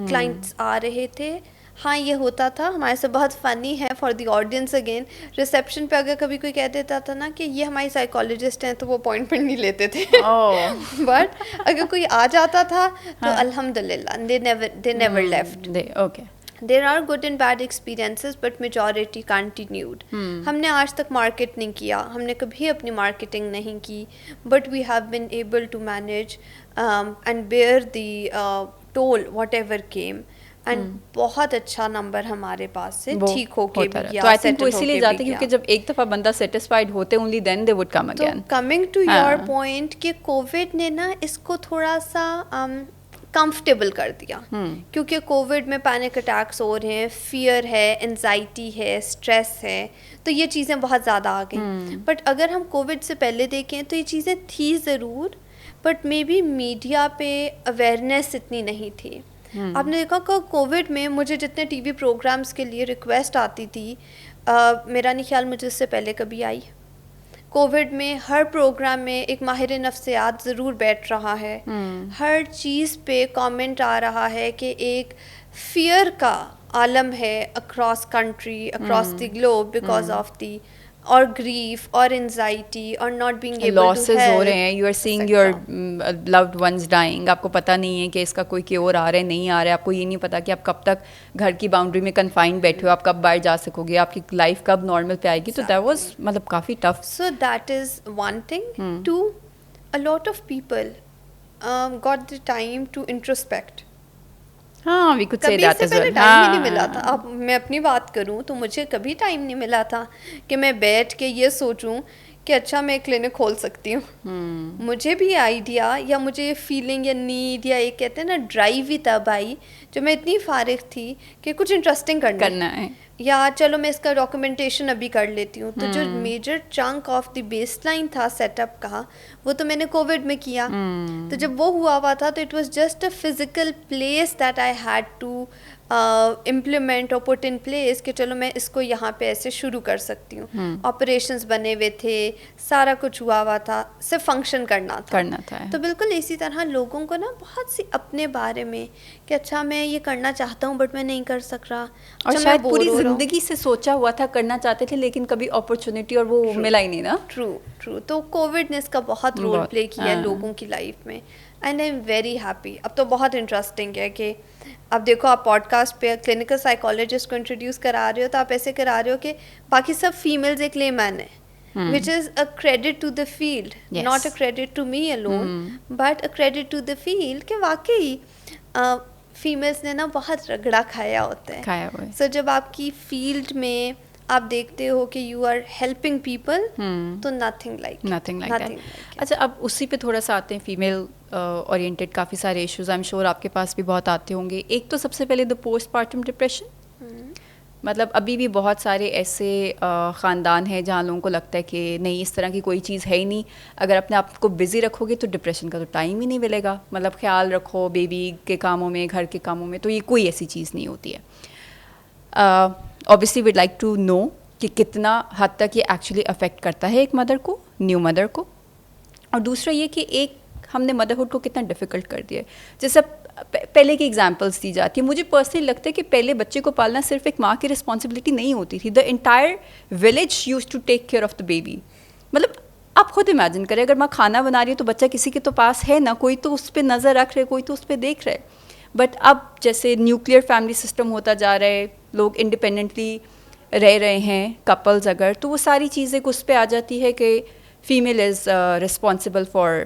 Clients आ रहे थे, हाँ ये होता था हमारे से, बहुत फ़नी है for the audience again, reception पे अगर कभी कोई कह देता था ना कि ये हमारी साइकोलॉजिस्ट हैं तो वो अपॉइंटमेंट नहीं लेते थे। बट अगर कोई आ जाता था तो अल्हम्दुलिल्लाह they never left. There are good and bad experiences, but majority continued. हमने आज तक मार्केट नहीं किया, हमने कभी अपनी मार्केटिंग नहीं की, but we have been able to manage and bear the toll whatever came. And बहुत अच्छा नंबर हमारे पास से ठीक होके भी गया। तो आई थिंक वो इसीलिए जाते क्योंकि जब एक दफ़ा बंदा सेटिस्फाइड होते only then they would come again. तो कमिंग टू योर पॉइंट कि कोविड ने ना इसको थोड़ा सा कंफर्टेबल कर दिया, क्योंकि कोविड में पैनिक अटैक्स हो रहे हैं, फियर है, एंजाइटी है, स्ट्रेस है, तो ये चीज़ें बहुत ज़्यादा आ गई। बट अगर हम कोविड से पहले देखें तो ये चीज़ें थी ज़रूर, बट मे बी मीडिया पे अवेयरनेस इतनी नहीं थी। आपने देखा कि कोविड में मुझे जितने टीवी प्रोग्राम्स के लिए रिक्वेस्ट आती थी, मेरा नहीं ख्याल मुझे इससे पहले कभी आई। कोविड में हर प्रोग्राम में एक माहिर नफ्सियात ज़रूर बैठ रहा है, हर चीज़ पे कमेंट आ रहा है कि एक फियर का आलम है across country, across the globe, because of the और ग्रीफ और एंजाइटी और not being able to help. Losses हो रहे हैं, you are seeing your loved ones dying, आपको पता नहीं है कि इसका कोई क्योर आ रहा है नहीं आ रहा है, आपको ये नहीं पता कि आप कब तक घर की बाउंड्री में कन्फाइंड बैठे हो, आप कब बाहर जा सकोगे, आपकी लाइफ कब नॉर्मल पे आएगी। तो दैट वाज मतलब काफ़ी tough. So that is one thing. Two, a lot of people got the time to introspect. हाँ, we could say that as well. टाइम ही नहीं मिला था। अब मैं अपनी बात करूँ तो मुझे कभी टाइम नहीं मिला था कि मैं बैठ के ये सोचूं कि अच्छा मैं क्लिनिक खोल सकती हूँ। मुझे भी आइडिया या मुझे ये फीलिंग या नीड या एक कहते हैं ना ड्राइव ही तब आई जब मैं इतनी फारिग थी कि कुछ इंटरेस्टिंग करना है या चलो मैं इसका डॉक्यूमेंटेशन अभी कर लेती हूँ। तो जो major chunk of the baseline था सेटअप का वो तो मैंने कोविड में किया। तो जब वो हुआ था तो it was just a physical place that I had to implement और पुट इन प्लेस कि चलो मैं इसको यहाँ पे ऐसे शुरू कर सकती हूँ। ऑपरेशंस बने हुए थे, सारा कुछ हुआ था, सिर्फ फंक्शन करना था। तो बिल्कुल इसी तरह लोगों को ना बहुत सी अपने बारे में कि अच्छा मैं ये करना चाहता हूँ बट मैं नहीं कर सक रहा, और शायद पूरी जिंदगी से सोचा हुआ था करना चाहते थे लेकिन कभी अपॉर्चुनिटी और वो मिला ही नहीं ना। ट्रू। तो कोविड ने इसका बहुत रोल प्ले किया है लोगों की लाइफ में and I am very happy. अब तो बहुत इंटरेस्टिंग है कि अब देखो आप पॉडकास्ट पे क्लिनिकल साइकोलॉजिस्ट को इंट्रोड्यूस करा रहे हो तो आप ऐसे करा रहे हो कि बाकी सब फीमेल्स एक लेमैन है, which is a credit to the field, not a credit to me alone but a credit to the field कि वाकई फीमेल्स ने ना बहुत रगड़ा खाया होता है। सो जब आपकी फील्ड में आप देखते हो कि यू आर हेल्पिंग पीपल तो नथिंग लाइक दैट। अच्छा, अब उसी पे थोड़ा सा आते हैं फीमेल ओरिएंटेड काफ़ी सारे इश्यूज आई एम श्योर आपके पास भी बहुत आते होंगे। एक तो सबसे पहले द पोस्टपार्टम डिप्रेशन, मतलब अभी भी बहुत सारे ऐसे ख़ानदान हैं जहाँ लोगों को लगता है कि नहीं इस तरह की कोई चीज़ है ही नहीं, अगर अपने आप को बिज़ी रखोगे तो डिप्रेशन का तो टाइम ही नहीं मिलेगा, मतलब ख्याल रखो बेबी के कामों में, घर के कामों में, तो ये कोई ऐसी चीज़ नहीं होती है। Obviously we'd like to know कि कितना हद तक ये एक्चुअली अफेक्ट करता है एक मदर को, न्यू मदर को, और दूसरा ये कि एक हमने मदरहुड को कितना डिफ़िकल्ट कर दिया है। जैसे पहले की एग्जांपल्स दी जाती है, मुझे पर्सनली लगता है कि पहले बच्चे को पालना सिर्फ एक माँ की रिस्पॉन्सिबिलिटी नहीं होती थी, the entire village used to take care of the baby. मतलब आप खुद इमेजिन करें अगर माँ खाना बना रही है तो बच्चा किसी के तो पास है ना, कोई तो उस पर नज़र रख रहे, कोई तो उस पर देख रहे। बट अब जैसे न्यूक्लियर फैमिली सिस्टम होता जा रहा है, लोग इंडिपेंडेंटली रह रहे हैं कपल्स अगर, तो वो सारी चीज़ें उस पर आ जाती है कि female is responsible for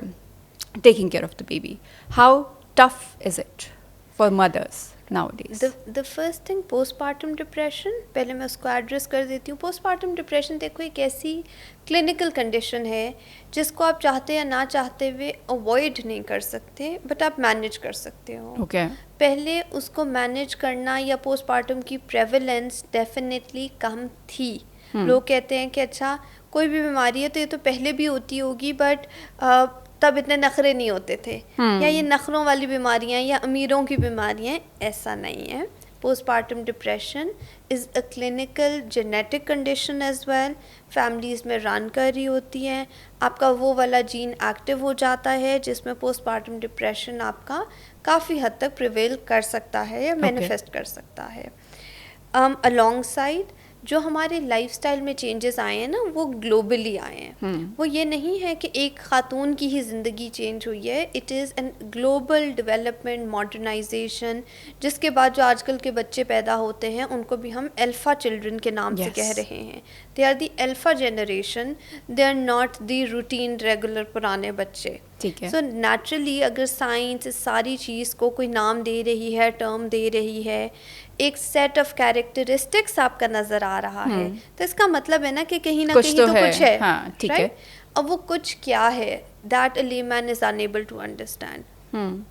taking care of the baby. How tough is it for mothers nowadays? The first thing, postpartum depression, पहले मैं उसको एड्रेस कर देती हूँ। postpartum depression देखो एक ऐसी क्लिनिकल कंडीशन है जिसको आप चाहते या ना चाहते हुए अवॉइड नहीं कर सकते, बट आप मैनेज कर सकते हो। Okay. पहले उसको मैनेज करना या पोस्टपार्टम की प्रेवलेंस डेफिनेटली कम थी। लोग कहते हैं कि अच्छा कोई भी बीमारी है तो ये तो पहले भी होती होगी, बट तब इतने नखरे नहीं होते थे, या ये नखरों वाली बीमारियां या अमीरों की बीमारियां, ऐसा नहीं है। Postpartum depression is a clinical genetic condition as well, families में रन कर रही होती हैं, आपका वो वाला जीन एक्टिव हो जाता है जिसमें पोस्टपार्टम डिप्रेशन आपका काफ़ी हद तक प्रिवेल कर सकता है या मैनिफेस्ट कर सकता है। अलॉन्ग साइड जो हमारे लाइफस्टाइल में चेंजेस आए हैं ना, वो ग्लोबली आए हैं। वो ये नहीं है कि एक खातून की ही ज़िंदगी चेंज हुई है, it is an global development, modernisation, जिसके बाद जो आजकल के बच्चे पैदा होते हैं उनको भी हम अल्फ़ा चिल्ड्रन के नाम से कह रहे हैं। They are the alpha generation, they are not the routine regular पुराने बच्चे। सो नेचुरली अगर साइंस इस सारी चीज़ को कोई नाम दे रही है, टर्म दे रही है, एक सेट ऑफ कैरेक्टरिस्टिक्स आपका नज़र आ रहा है, तो इसका मतलब है ना कि कहीं ना कहीं तो कुछ है। हाँ, ठीक है। अब वो कुछ क्या है, that a layman is unable to understand.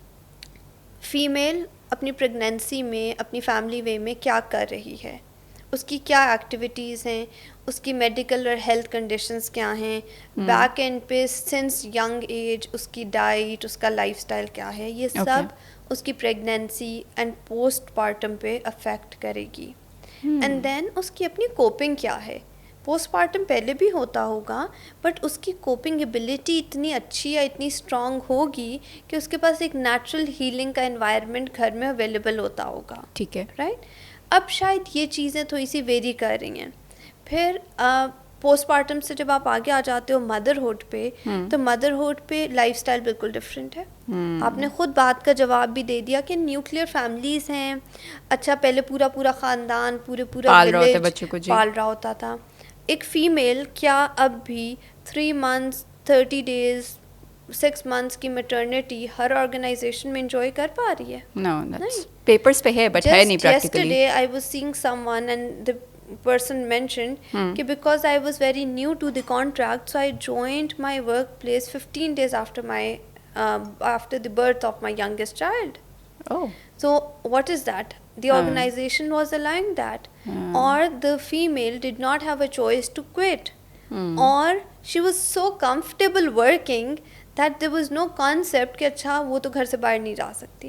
Female अपनी प्रेगनेंसी में अपनी फैमिली वे में क्या कर रही है, उसकी क्या एक्टिविटीज़ हैं, उसकी मेडिकल और हेल्थ कंडीशंस क्या हैं, बैक एंड पे सिंस यंग एज उसकी डाइट, उसका लाइफस्टाइल क्या है, ये सब उसकी प्रेगनेंसी एंड पोस्टपार्टम पे अफेक्ट करेगी। एंड देन उसकी अपनी कोपिंग क्या है। पोस्टपार्टम पहले भी होता होगा, बट उसकी कोपिंग एबिलिटी इतनी अच्छी या इतनी स्ट्रॉन्ग होगी कि उसके पास एक नेचुरल हीलिंग का एनवायरनमेंट घर में अवेलेबल होता होगा। ठीक है, राइट। अब शायद ये चीज़ें थोड़ी सी वेरी कर रही हैं। फिर पोस्टपार्टम से जब आप आगे आ जाते हो मदरहुड पे, तो मदरहुड पे लाइफस्टाइल बिल्कुल डिफरेंट है। आपने खुद बात का जवाब भी दे दिया कि न्यूक्लियर फैमिलीज़ हैं। अच्छा, पहले पूरा पूरा ख़ानदान पूरा विलेज पाल रहा होता था। एक फ़ीमेल क्या अब भी 3 months 30 days 6 months की मैटरनिटी हर ऑर्गेनाइजेशन में एंजॉय कर पा रही है? No, that's papers पे है, but है नहीं practically. Yesterday I was seeing someone and person mentioned कि because I was very new to the contract, so I joined my workplace 15 days after the birth of my youngest child. Oh. So what is that? The organization was allowing that, or the female did not have a choice to quit, or she was so comfortable working that there was no concept कि अच्छा वो तो घर से बाहर नहीं जा सकती.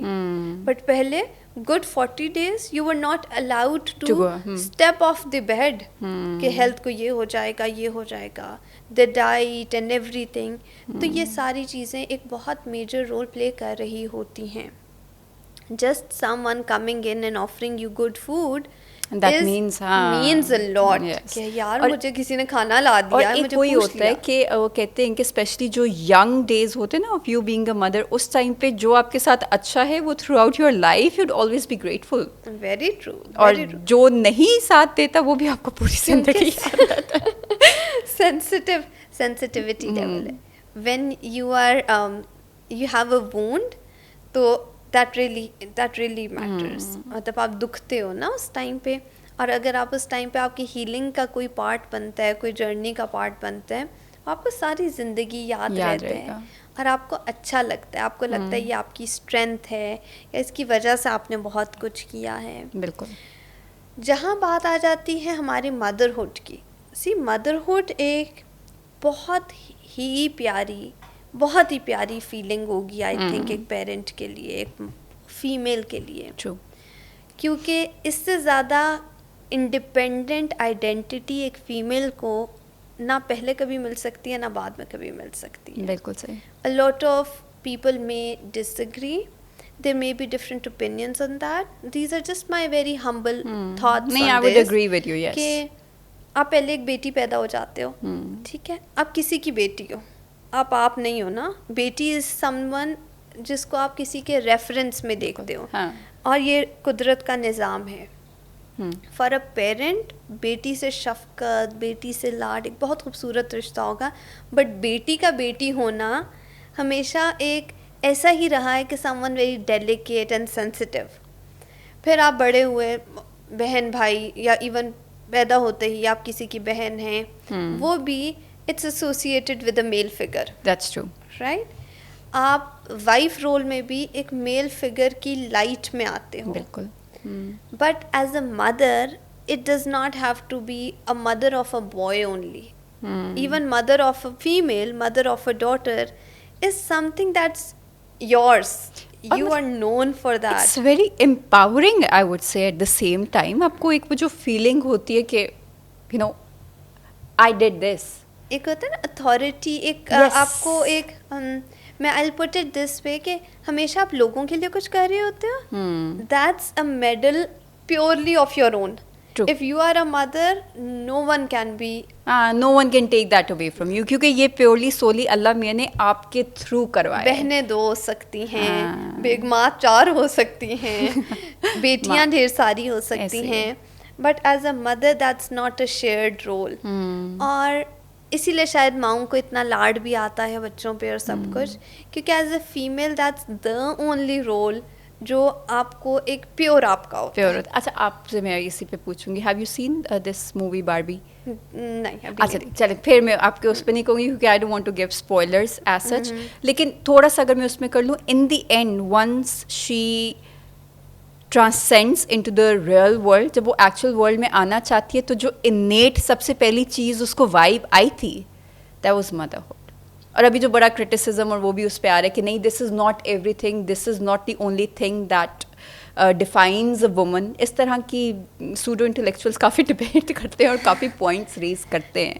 But पहले good 40 days you were not allowed to go, step off the bed कि health को ये हो जाएगा, the diet and everything. तो ये सारी चीज़ें एक बहुत major role play कर रही होती हैं. Just someone coming in and offering you good food that means a lot. Yes. कि यार मुझे किसी ने खाना ला दिया, और मुझे कोई पूछ होता है कि वो कहते हैं कि स्पेशली जो यंग डेज होते हैं ना of you being a mother, उस टाइम पे जो आपके साथ अच्छा है वो through out your life you'd always be grateful. Very true. और जो नहीं साथ देता वो भी आपको पूरी जिंदगी sensitivity level है. When you are you have a wound, तो that really matters. मतलब आप दुखते हो ना उस टाइम पे, और अगर आप उस टाइम पे आपकी हीलिंग का कोई पार्ट बनता है, कोई जर्नी का पार्ट बनता है, आपको सारी ज़िंदगी याद रहते हैं और आपको अच्छा लगता है. आपको लगता है ये आपकी स्ट्रेंथ है या इसकी वजह से आपने बहुत कुछ किया है. बिल्कुल. जहाँ बात आ जाती है हमारी मदरहुड की, मदरहुड एक बहुत ही प्यारी फीलिंग होगी आई थिंक एक पेरेंट के लिए, एक फीमेल के लिए. ट्रू. क्योंकि इससे ज़्यादा इंडिपेंडेंट आइडेंटिटी एक फीमेल को ना पहले कभी मिल सकती है ना बाद में कभी मिल सकती है. बिल्कुल सही. A lot of people may disagree. There may be different opinions on that. These are just my very humble thoughts नहीं, on I would this. agree with you, yes. कि आप पहले एक बेटी पैदा हो जाते हो, ठीक है, आप किसी की बेटी हो, आप नहीं हो ना. बेटी इज समवन जिसको आप किसी के रेफरेंस में देखते हो. हाँ. और ये कुदरत का निज़ाम है. फॉर अ पेरेंट, बेटी से शफकत, बेटी से लाड एक बहुत खूबसूरत रिश्ता होगा, बट बेटी का बेटी होना हमेशा एक ऐसा ही रहा है कि someone very delicate and sensitive. फिर आप बड़े हुए, बहन भाई या इवन पैदा होते ही आप किसी की बहन हैं, वो भी it's associated with a male figure. That's true. Right. आप वाइफ रोल में भी एक मेल फिगर की लाइट में आते हो. बिल्कुल. But as a mother it does not have to be a mother of a boy only. Even mother of a female, mother of a daughter is something that's yours. You are known for that. It's very empowering, I would say, at the same time. आपको एक वो जो feeling होती है कि you know I did this. एक होता है ना अथॉरिटी, एक आपको एक मैं I'll put it this way कि हमेशा आप लोगों के लिए कुछ कर रहे होते हो. That's a medal purely of your own. True. If you are a mother, no one can take that away from you, क्योंकि ये purely solely अल्लाह मियाँ ने आपके थ्रू करवाया. बहनें 2 हो सकती हैं, बेगमां 4 हो सकती हैं, बेटियां ढेर सारी हो सकती हैं, but as a mother that's not a shared role. और इसीलिए शायद माओं को इतना लाड भी आता है बच्चों पे और सब कुछ, क्योंकि as a female that's the only role जो आपको एक प्योर आपका होता है. अच्छा, आपसे मैं इसी पे पूछूंगी, have you seen this movie Barbie? नहीं अभी. अच्छा चले, फिर मैं आपके उस पर नहीं कहूँगी क्योंकि I don't want to give spoilers as such, लेकिन थोड़ा सा अगर मैं उसमें कर लूँ, in the end once she transcends into the real world, जब वो एक्चुअल वर्ल्ड में आना चाहती है, तो जो इनेट सबसे पहली चीज़ उसको वाइब आई थी, दैट वाज मदरहुड. और अभी जो बड़ा क्रिटिसिज्म और वो भी उस पर आ रहा है कि नहीं, this is not everything, this is not the only thing that defines a woman. इस तरह की सूडो इंटेलेक्चुअल्स काफ़ी डिबेट करते हैं और काफ़ी पॉइंट्स रेज करते हैं.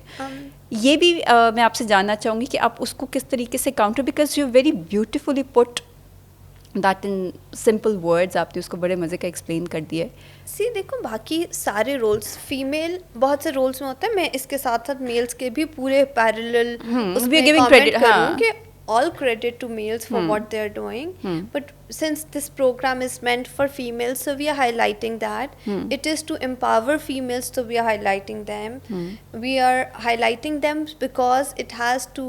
ये भी मैं आपसे जानना चाहूँगी कि आप उसको किस तरीके से counter, because you very beautifully put that in simple words, आपने उसको बड़े मज़े का एक्सप्लेन कर दिया है. देखो बाकी सारे रोल्स फीमेल बहुत से रोल्स में होता है, मैं इसके साथ साथ मेल्स के भी पूरे पैरेलल उसमें कमेंट करूँ कि all credit to males for what they are doing, but since this program is meant for females, so we are highlighting that. It is to empower females, so we are highlighting them. We are highlighting them because it has to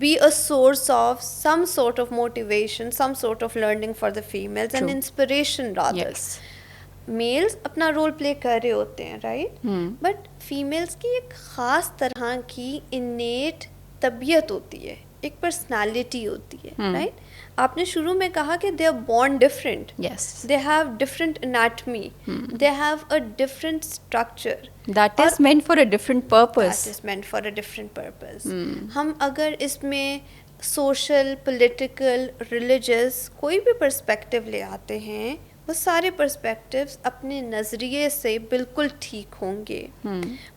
be a source of some sort of motivation, some sort of learning for the females. True. And inspiration rather. Yes. Males अपना रोल प्ले कर रहे होते हैं, राइट, बट फीमेल्स की एक ख़ास तरह की इनेट तबीयत होती है, एक पर्सनालिटी होती है, राइट. आपने शुरू में कहा कि they are born different, they have different anatomy, they have a different structure, that is meant for a different purpose, that is meant for a different purpose. हम अगर इसमें सोशल, पॉलिटिकल, रिलीजियस कोई भी पर्सपेक्टिव ले आते हैं, वो सारे पर्सपेक्टिव्स अपने नज़रिए से बिल्कुल ठीक होंगे.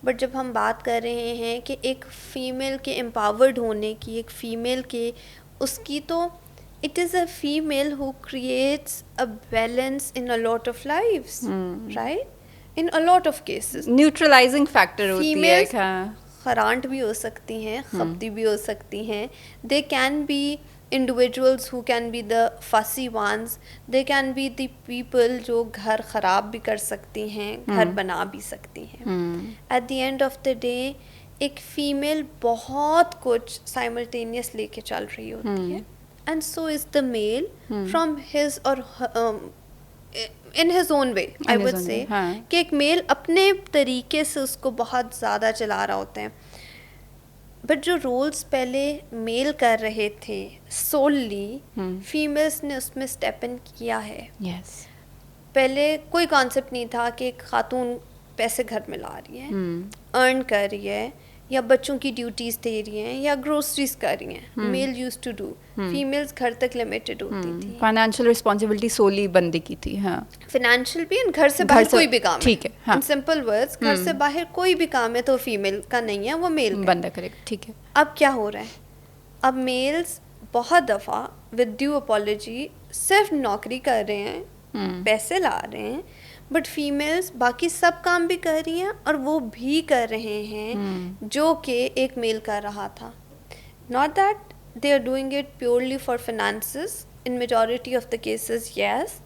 बट जब हम बात कर रहे हैं कि एक फ़ीमेल के एम्पावर्ड होने की, एक फ़ीमेल के उसकी, तो it is a female who creates a balance in a lot of lives, right? In a lot of cases. Neutralizing factor होती है. Females खरांट भी हो सकती हैं, खपती भी हो सकती हैं. They can be individuals who can be the fussy ones. They can be the people जो घर ख़राब भी कर सकती हैं, घर बना भी सकती हैं. At the end of the day, एक फीमेल बहुत कुछ साइमल्टेनियस लेके चल रही होती है. And so is the male from his or in his own way, I would say, कि एक मेल अपने तरीके से उसको बहुत ज़्यादा चला रहा होता है. बट जो रोल्स पहले मेल कर रहे थे सोलली, फीमेल्स ने उसमें स्टेप इन किया है. पहले कोई कॉन्सेप्ट नहीं था कि एक खातून पैसे घर में ला रही है, अर्न कर रही है, या बच्चों की ड्यूटीज दे रही हैं, या ग्रोसरीज कर रही हैं. Male used to do, females घर तक लिमिटेड होती थी. फाइनेंशियल रिस्पांसिबिलिटी सोली बंदे की थी. हाँ, फाइनेंशियल भी, घर से बाहर कोई भी काम, ठीक है. हाँ. इन सिंपल वर्ड्स, घर से बाहर कोई भी काम है तो फीमेल का नहीं है, वो मेल का बंदा करेगा. ठीक है. अब क्या हो रहा है, अब मेल्स बहुत दफ़ा विद ड्यू अपॉलॉजी सिर्फ नौकरी कर रहे हैं, पैसे ला रहे हैं, बट फीमेल्स बाकी सब काम भी कर रही हैं और वो भी कर रहे हैं जो कि एक मेल कर रहा था. Not that they are doing it purely for finances, in majority of the cases yes,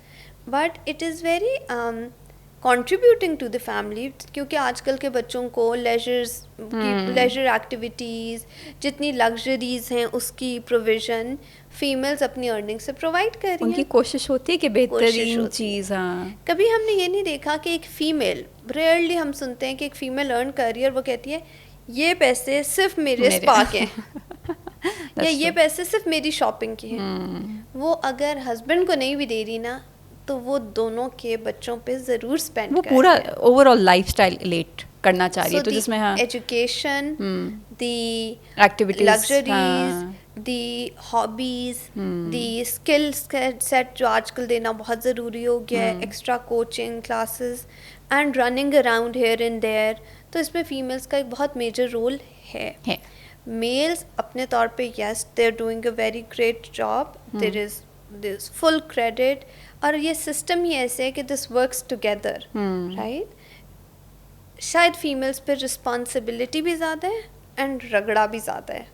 but it is very contributing to the family, क्योंकि आजकल के बच्चों को लेजर एक्टिविटीज़, जितनी लग्जरीज हैं उसकी प्रोविज़न फीमेल्स अपनी अर्निंग से प्रोवाइड कर रही हैं. उनकी कोशिश होती है कि बेहतरीन चीज़. हाँ, कभी हमने ये नहीं देखा कि एक फ़ीमेल, रेयरली हम सुनते हैं कि एक फ़ीमेल अर्न कर रही है और वो कहती है ये पैसे सिर्फ मेरे स्पा के हैं या ये पैसे सिर्फ मेरी शॉपिंग के हैं. वो अगर हस्बैंड को नहीं भी दे रही ना, तो वो दोनों के बच्चों पे ज़रूर स्पेंड वो पूरा ओवरऑल लाइफस्टाइल एलेट करना चाह रही है. तो जिसमें हाँ, education, the activities, luxuries, the hobbies, the skill set जो आजकल देना बहुत ज़रूरी हो गया है, extra coaching classes and running around here and there. तो इसमें फीमेल्स का एक बहुत मेजर रोल है. मेल्स अपने तौर पे yes, they are doing a very great job, there is full credit, और ये सिस्टम ही ऐसे है कि दिस वर्क्स टुगेदर, राइट. शायद फीमेल्स पे रिस्पॉन्सिबिलिटी भी ज़्यादा है एंड रगड़ा भी ज़्यादा है.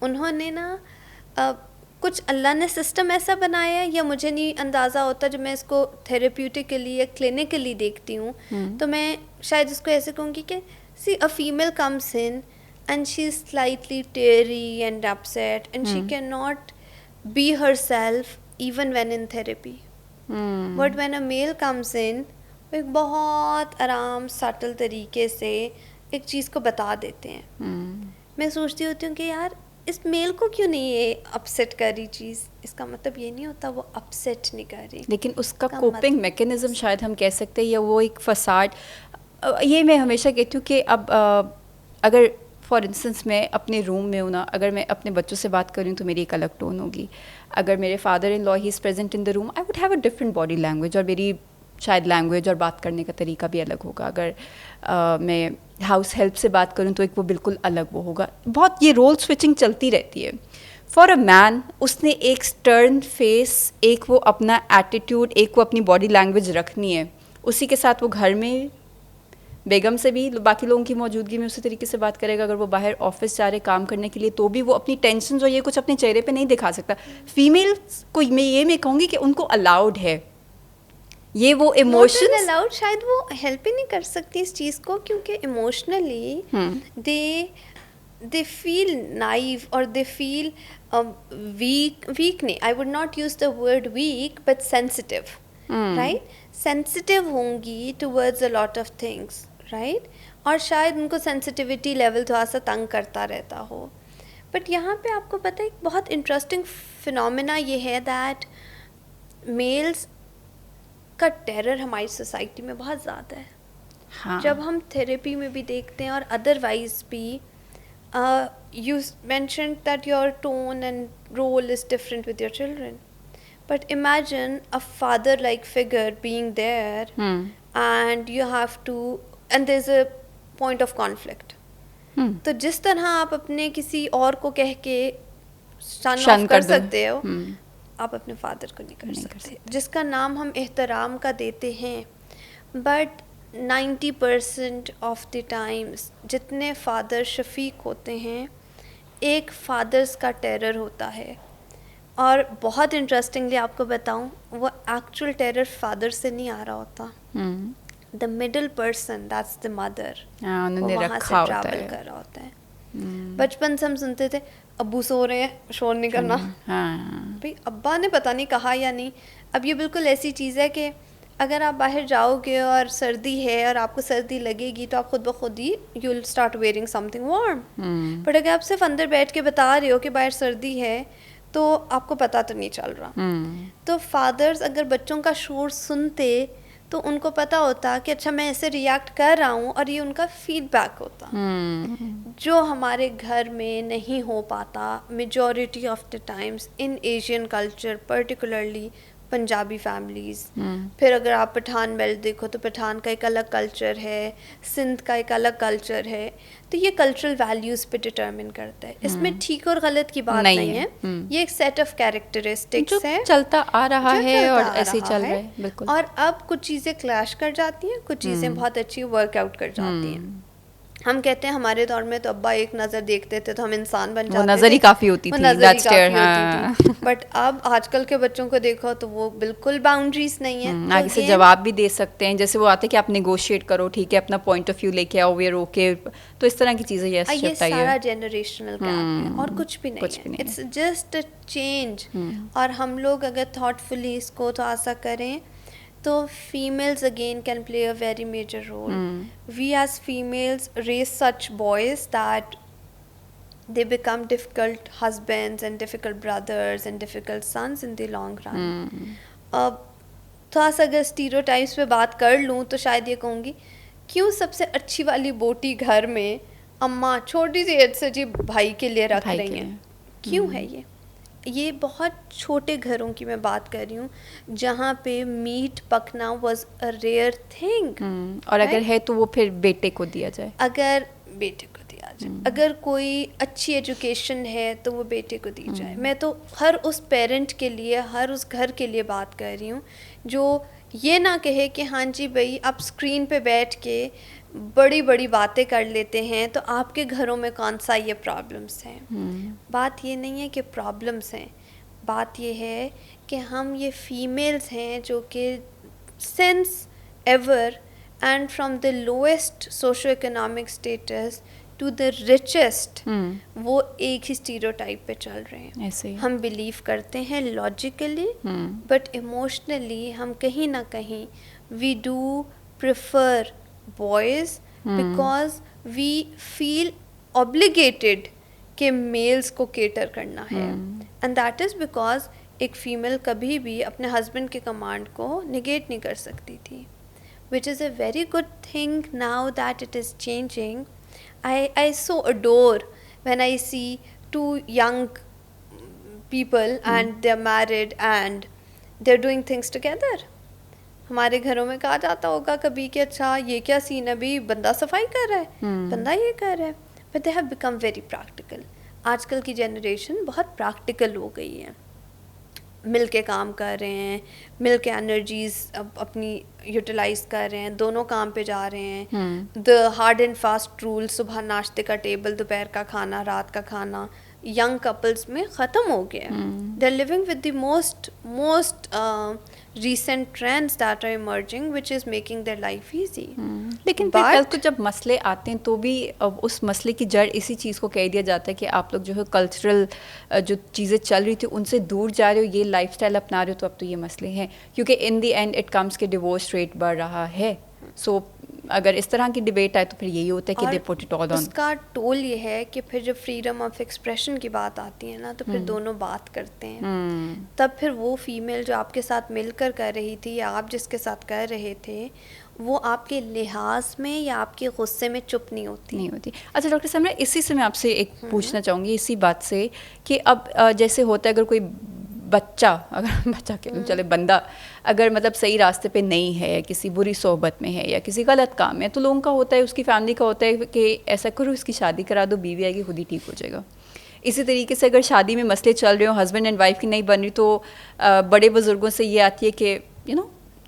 उन्होंने ना कुछ अल्लाह ने सिस्टम ऐसा बनाया है, या मुझे नहीं अंदाज़ा होता, जब मैं इसको थेरेप्यूटिकली या क्लिनिकली देखती हूँ तो मैं शायद इसको ऐसे कहूँगी कि see a female comes in and she is slightly teary and upset and she cannot be herself even when in therapy. But when a male comes in, वो एक बहुत आराम सटल तरीके से एक चीज़ को बता देते हैं. मैं सोचती होती हूँ कि यार इस मेल को क्यों नहीं ये अपसेट कर रही चीज़, इसका मतलब ये नहीं होता वो अपसेट नहीं कर रही, लेकिन उसका कोपिंग मैकेनिज्म शायद हम कह सकते हैं, या वो एक फसाड. ये मैं हमेशा कहती हूँ कि अब अगर फॉर इंस्टेंस मैं अपने रूम में हूँ ना, अगर मैं अपने बच्चों से बात कर रही हूँ तो मेरी एक अलग टोन होगी. अगर मेरे father in law he is present in the room, I would have a different body language, और मेरी शायद लैंग्वेज और बात करने का तरीका भी अलग होगा. अगर मैं हाउस हेल्प से बात करूँ तो एक वो बिल्कुल अलग वो होगा. बहुत ये रोल स्विचिंग चलती रहती है. फॉर अ मैन उसने एक स्टर्न फेस, एक वो अपना एटीट्यूड, एक वो अपनी बॉडी लैंग्वेज रखनी है. उसी के साथ वो घर में बेगम से भी बाकी लोगों की मौजूदगी में उसी तरीके से बात करेगा. अगर वो बाहर ऑफिस जा रहे काम करने के लिए तो भी वो अपनी टेंशन और ये कुछ अपने चेहरे पे नहीं दिखा सकता. फीमेल्स को मैं कहूँगी कि उनको अलाउड है ये वो इमोशंस अलाउड, शायद वो हेल्प ही नहीं कर सकती इस चीज़ को, क्योंकि emotionally they feel naive or they feel weak नहीं, I would not use the word weak but sensitive, right? Sensitive होंगी towards a lot of things, right, और शायद उनको सेंसिटिविटी लेवल थोड़ा सा तंग करता रहता हो. बट यहाँ पे आपको पता है एक बहुत इंटरेस्टिंग फिनोमेना ये है दैट मेल्स का टेरर हमारी सोसाइटी में बहुत ज़्यादा है. हाँ. जब हम थेरेपी में भी देखते हैं और अदरवाइज भी, you mentioned that your tone and role is different with your children, but imagine a father-like figure being there, and you have to, and there's a point of conflict. तो जिस तरह आप अपने किसी और को कह के शन ऑफ कर सकते हो, आप अपने फादर को नहीं कर सकते, जिसका नाम हम एहतराम का देते हैं. बट 90% ऑफ द टाइम्स जितने फादर शफीक होते हैं, एक फादर्स का टेरर होता है. और बहुत इंटरेस्टिंगली आपको बताऊं, वो एक्चुअल टेरर फादर से नहीं आ रहा होता. The middle person, that's the mother, वो वहाँ से ट्रैवल कर रहा होता है. बचपन से हम सुनते थे अब्बू सो रहे हैं, शोर नहीं करना. भाई अब्बा ने पता नहीं कहा या नहीं. अब ये बिल्कुल ऐसी चीज़ है कि अगर आप बाहर जाओगे और सर्दी है और आपको सर्दी लगेगी तो आप खुद ब खुद ही you will start wearing something warm. But अगर आप सिर्फ अंदर बैठ के बता रहे हो कि बाहर सर्दी है तो आपको पता तो नहीं चल रहा. तो फादर्स अगर बच्चों का शोर सुनते तो उनको पता होता कि अच्छा मैं ऐसे रिएक्ट कर रहा हूँ, और ये उनका फीडबैक होता. जो हमारे घर में नहीं हो पाता majority of the times in Asian culture, particularly Punjabi families. फिर अगर आप पठान बेल्ट देखो तो पठान का एक अलग कल्चर है, सिंध का एक अलग कल्चर है. तो ये कल्चरल वैल्यूज़ पे डिटर्मिन करता है. इसमें ठीक और गलत की बात नहीं है. ये एक सेट ऑफ कैरेक्टरिस्टिक्स है, चलता आ रहा है और ऐसे ही चल रहा है. बिल्कुल. और अब कुछ चीज़ें क्लैश कर जाती हैं, कुछ चीज़ें बहुत अच्छी वर्कआउट कर जाती हैं. हम कहते हैं हमारे दौर में तो अब्बा एक नज़र देखते थे तो हम इंसान बन जाते थे. वो नज़र ही काफ़ी होती थी. बट अब आजकल के बच्चों को देखो तो वो बिल्कुल बाउंड्रीज नहीं है. आगे से जवाब भी दे सकते हैं, जैसे वो आते हैं कि आप नेगोशिएट करो, ठीक है, अपना पॉइंट ऑफ व्यू लेके आओ, वी आर ओके. तो इस तरह की चीज़ें ये सारा जनरेशनल गैप है और कुछ भी नहीं है. It's just a change. और हम लोग अगर थॉटफुली इसको तो ऐसा करें तो females again can play a very major role. We as females raise such boys that they become difficult husbands and difficult brothers and difficult sons in the long run. थोड़ा सा अगर स्टीरियोटाइप्स पे बात कर लूँ तो शायद ये कहूँगी, क्यों सबसे अच्छी वाली बोटी घर में अम्मा छोटी सी एज से जी भाई के लिए रख रही हैं? क्यों है ये बहुत छोटे घरों की मैं बात कर रही हूँ जहाँ पे मीट पकना वाज अ रेयर थिंग. और अगर है तो वो फिर बेटे को दिया जाए. अगर बेटे को दिया जाए, अगर कोई अच्छी एजुकेशन है तो वो बेटे को दी जाए. मैं तो हर उस पेरेंट के लिए, हर उस घर के लिए बात कर रही हूँ जो ये ना कहे कि हाँ जी भाई आप स्क्रीन पे बैठ के बड़ी बड़ी बातें कर लेते हैं तो आपके घरों में कौन सा ये प्रॉब्लम्स हैं. बात ये नहीं है कि प्रॉब्लम्स हैं, बात ये है कि हम ये फीमेल्स हैं जो कि since ever and from the lowest socio economic status to the richest वो एक ही स्टीरियोटाइप पे चल रहे हैं. ऐसे हम बिलीव करते हैं लॉजिकली, बट इमोशनली हम कहीं ना कहीं we do prefer boys because we feel obligated कि मेल्स को केटर करना है. and that is because एक फीमेल कभी भी अपने हस्बैंड के कमांड को निगेट नहीं कर सकती थी, which is a very good thing now that it is changing. I so adore when I see two young people and they're married and they're doing things together. हमारे घरों में कहा जाता होगा कभी कि अच्छा ये क्या सीन है, अभी बंदा सफाई कर रहा है, बंदा ये कर रहा है. But they have become very practical. आजकल की जनरेशन बहुत प्रैक्टिकल हो गई है, मिल के काम कर रहे हैं, मिल के एनर्जीज अपनी यूटिलाइज कर रहे हैं, दोनों काम पे जा रहे हैं. The hard and fast rule, सुबह नाश्ते का टेबल, दोपहर का खाना, रात का खाना, यंग कपल्स में ख़त्म हो गया है. They are living with the most recent trends that are emerging which is making their life easy. लेकिन फिर कल को जब मसले आते हैं तो भी अब उस मसले की जड़ इसी चीज़ को कह दिया जाता है कि आप लोग जो है कल्चरल जो चीज़ें चल रही थी उनसे दूर जा रहे हो, ये लाइफस्टाइल अपना रहे हो, तो अब तो ये मसले हैं. क्योंकि इन द एंड इट कम्स के डिवोर्स रेट बढ़ रहा है. सो अगर इस तरह की डिबेट आए तो फिर यही होता है कि they put it all on. उसका टोल ये है कि फिर जब फ्रीडम ऑफ एक्सप्रेशन की बात आती है ना तो फिर दोनों बात करते हैं. तब फिर वो फीमेल जो आपके साथ मिलकर कर रही थी या आप जिसके साथ कर रहे थे वो आपके लिहाज में या आपके गुस्से में चुप नहीं होती. अच्छा डॉक्टर साहब, इसी से मैं आपसे एक पूछना चाहूँगी इसी बात से कि अब जैसे होता है अगर कोई बच्चा कह लूँ, चले बंदा अगर मतलब सही रास्ते पे नहीं है, किसी बुरी सोहबत में है या किसी गलत काम में, तो लोगों का होता है, उसकी फैमिली का होता है कि ऐसा करो इसकी शादी करा दो, बीवी आएगी खुद ही ठीक हो जाएगा. इसी तरीके से अगर शादी में मसले चल रहे हो, हस्बैंड एंड वाइफ की नहीं बन रही, तो बड़े बुजुर्गों से ये आती है कि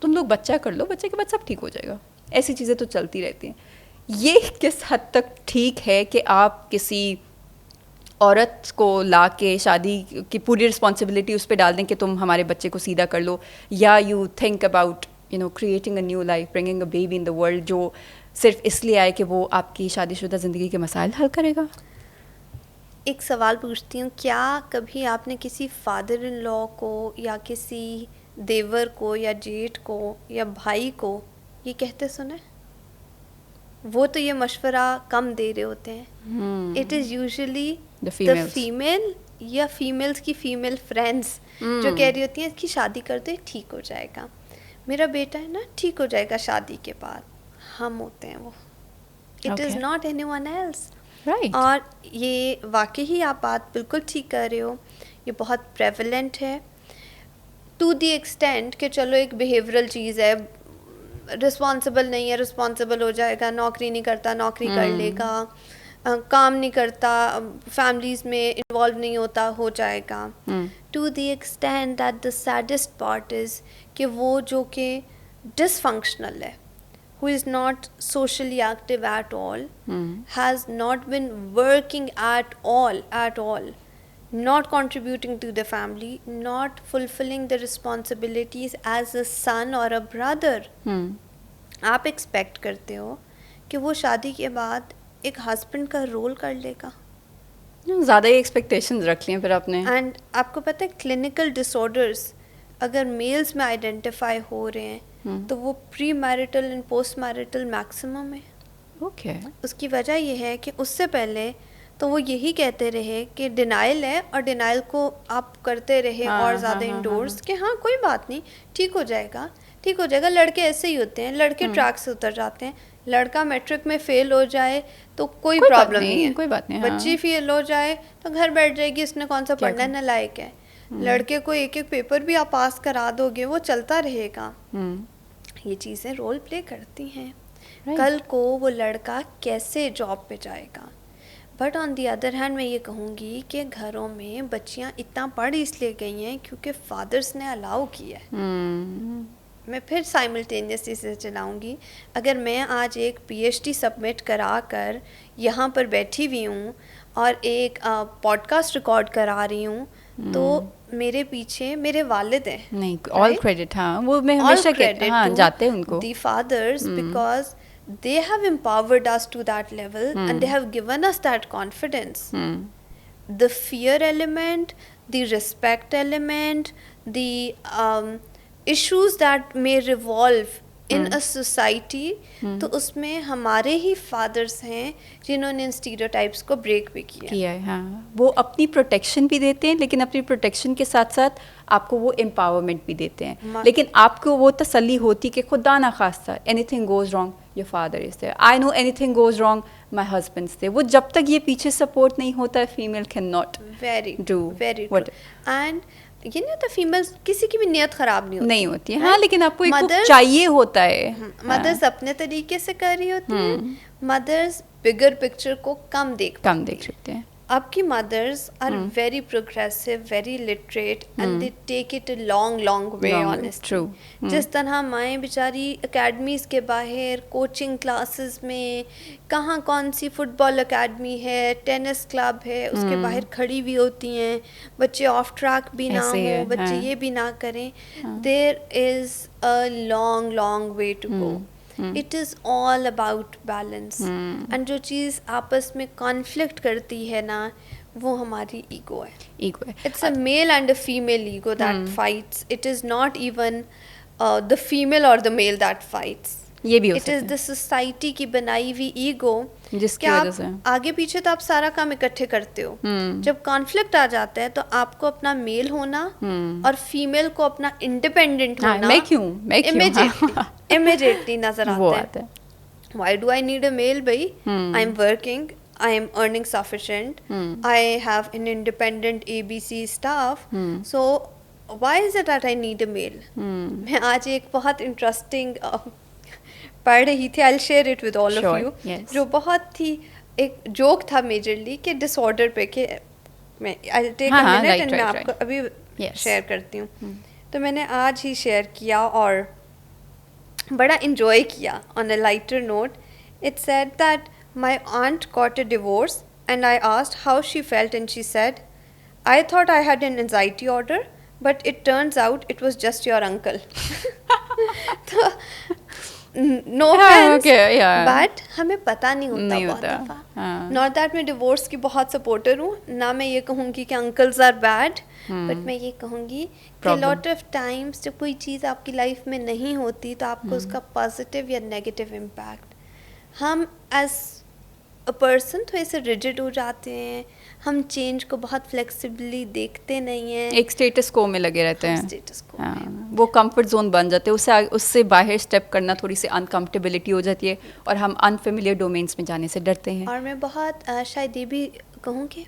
तुम लोग बच्चा कर लो, बच्चे के बाद सब ठीक हो जाएगा. ऐसी चीज़ें तो चलती रहती हैं. ये किस हद तक ठीक है कि आप किसी औरत को ला के शादी की पूरी रिस्पॉन्सिबिलिटी उस पर डाल दें कि तुम हमारे बच्चे को सीधा कर लो, या you think about creating a new life, bringing a baby in the world जो सिर्फ इसलिए आए कि वो आपकी शादीशुदा ज़िंदगी के मसाइल हल करेगा. एक सवाल पूछती हूँ, क्या कभी आपने किसी फादर इन लॉ को या किसी देवर को या जेठ को या भाई को ये कहते सुने? वो तो ये मशवरा कम दे रहे होते हैं. It is usually the female या फीमेल्स की फीमेल फ्रेंड्स जो कह रही होती हैं इसकी शादी कर दो ठीक हो जाएगा, मेरा बेटा है ना ठीक हो जाएगा शादी के बाद. हम होते हैं वो. It is not anyone else. और ये वाकई ही आप बात बिल्कुल ठीक कर रहे हो, ये बहुत प्रेवलेंट है टू दी एक्सटेंट कि चलो एक बिहेवियरल चीज़ है, रिस्पॉन्सिबल नहीं है रिस्पॉन्सिबल हो जाएगा, नौकरी नहीं करता नौकरी कर लेगा, काम नहीं करता फैमिलीज में इन्वॉल्व नहीं होता हो जाएगा. To the extent that the saddest part is कि वो जो कि डिसफंक्शनल है, who is not socially active at all, has not been working at all, not contributing to the family, not fulfilling the responsibilities as a son or a brother. आप एक्सपेक्ट करते हो कि वो शादी के बाद एक हस्बैंड का रोल कर लेगा. ज़्यादा ही एक्सपेक्टेशंस रख लिए फिर आपने. एंड आपको पता है क्लिनिकल डिसऑर्डर्स अगर मेल्स में आइडेंटिफाई हो रहे हैं तो वो pre marital and post marital maximum है. ओके. उसकी वजह ये है कि उससे पहले तो वो यही कहते रहे कि डिनाइल है और डिनाइल को आप करते रहे और ज़्यादा इंडोर्स कि हाँ कोई बात नहीं ठीक हो जाएगा ठीक हो जाएगा. लड़के ऐसे ही होते हैं, लड़के ट्रैक से उतर जाते हैं. लड़का मैट्रिक में फेल हो जाए तो कोई प्रॉब्लम नहीं है, कोई बात नहीं. बच्ची फेल हो जाए तो घर बैठ जाएगी, उसने कौन सा पढ़ना न लायक है. लड़के को एक एक पेपर भी आप पास करा दोगे वो चलता रहेगा. ये चीज़ें रोल प्ले करती हैं. कल को वो लड़का कैसे जॉब पे जाएगा. But on the other hand मैं ये कहूँगी कि घरों में बच्चियाँ इतना पढ़ इसलिए गई हैं क्योंकि फादर्स ने अलाउ किया है. मैं फिर साइमल्टेनियसली से चलाऊँगी. अगर मैं आज एक PhD सबमिट करा कर यहाँ पर बैठी हुई हूँ और एक पॉडकास्ट रिकॉर्ड करा रही हूँ तो मेरे पीछे मेरे वालिद हैं. नहीं ऑल क्रेडिट. हाँ वो मैं हमेशा कहती हूँ जाते हैं उनको the fathers because they have empowered us to that level and they have given us that confidence. The fear element, the respect element, the issues that may revolve in a society, तो उसमें हमारे ही फादर्स हैं जिन्होंने इन स्टीरियोटाइप्स को ब्रेक भी किया है. हाँ वो अपनी प्रोटेक्शन भी देते हैं लेकिन अपनी प्रोटेक्शन के साथ साथ आपको वो एम्पावरमेंट भी देते हैं. लेकिन आपको वो तसल्ली होती कि खुदा ना खास्ता anything goes wrong your father is there, I know anything goes wrong my husband is there. वो जब तक ये पीछे सपोर्ट नहीं होता है female can not do very good. And ये नहीं होता फीमेल्स किसी की भी नियत ख़राब नहीं होती है. हाँ लेकिन आपको एक चाहिए होता है. मदर्स अपने तरीके से कर रही होती हैं. मदर्स बिगर पिक्चर को कम देख सकते हैं. आपकी mothers are very progressive, very literate and they take it a long way honestly. जिस तरह माएँ बेचारी एकेडमीज़ के बाहर, कोचिंग क्लासेस में, कहाँ कौन सी फुटबॉल एकेडमी है, टेनिस क्लब है, उसके बाहर खड़ी हुई होती हैं, बच्चे ऑफ ट्रैक भी ना हो, बच्चे ये भी ना करें। There is a long way to go. It is all about balance. And जो चीज़ आपस में कॉन्फ्लिक्ट करती है ना, वो हमारी ईगो है। It's a male and a female ego that fights. It is not even the female और द मेल दैट फाइट्स। ये भी हो इट इज़ द सोसाइटी की बनाई हुई ईगो, जिसकी वजह वजह से आगे पीछे तो आप सारा काम इकट्ठे करते हो। जब कॉन्फ्लिक्ट आ जाता है तो आपको अपना मेल होना और फीमेल को अपना इंडिपेंडेंट होना इमीडिएटली नजर आता है। Why do I need a male, bhai? I'm working, I am earning sufficient, I have an independent ABC staff, so why is it that I need a male? मैं आज एक बहुत इंटरेस्टिंग पढ़ रही थी, I'll share it with all of you, जो बहुत ही एक जोक था मेजरली कि डिसऑर्डर पे, कि मैं I'll take a minute and मैं आपको अभी शेयर करती हूँ। तो मैंने आज ही शेयर किया और बड़ा enjoy किया। On a lighter note, it said that my aunt got a divorce and I asked how she felt and she said, I thought I had an anxiety order, but it turns out it was just your uncle. तो no offense, but हमें पता नहीं होता बहुत दफ़ा। Not that मैं divorce की बहुत supporter हूँ, ना मैं ये कहूँगी कि uncles are bad, but मैं ये कहूँगी कि lot of times जब कोई चीज़ आपकी लाइफ में नहीं होती तो आपको उसका पॉजिटिव या नेगेटिव इम्पैक्ट, हम एज अ पर्सन थोड़े से रिजिड हो जाते हैं, हम चेंज को बहुत फ्लेक्सिबली देखते नहीं हैं, एक स्टेटस को में लगे रहते हैं, स्टेटस को वो कंफर्ट जोन बन जाते हैं, उससे बाहर स्टेप करना थोड़ी सी अनकम्फर्टेबिलिटी हो जाती है और हम अनफेमिलियर डोमेन्स में जाने से डरते हैं। और मैं बहुत शायद ये भी कहूँ कि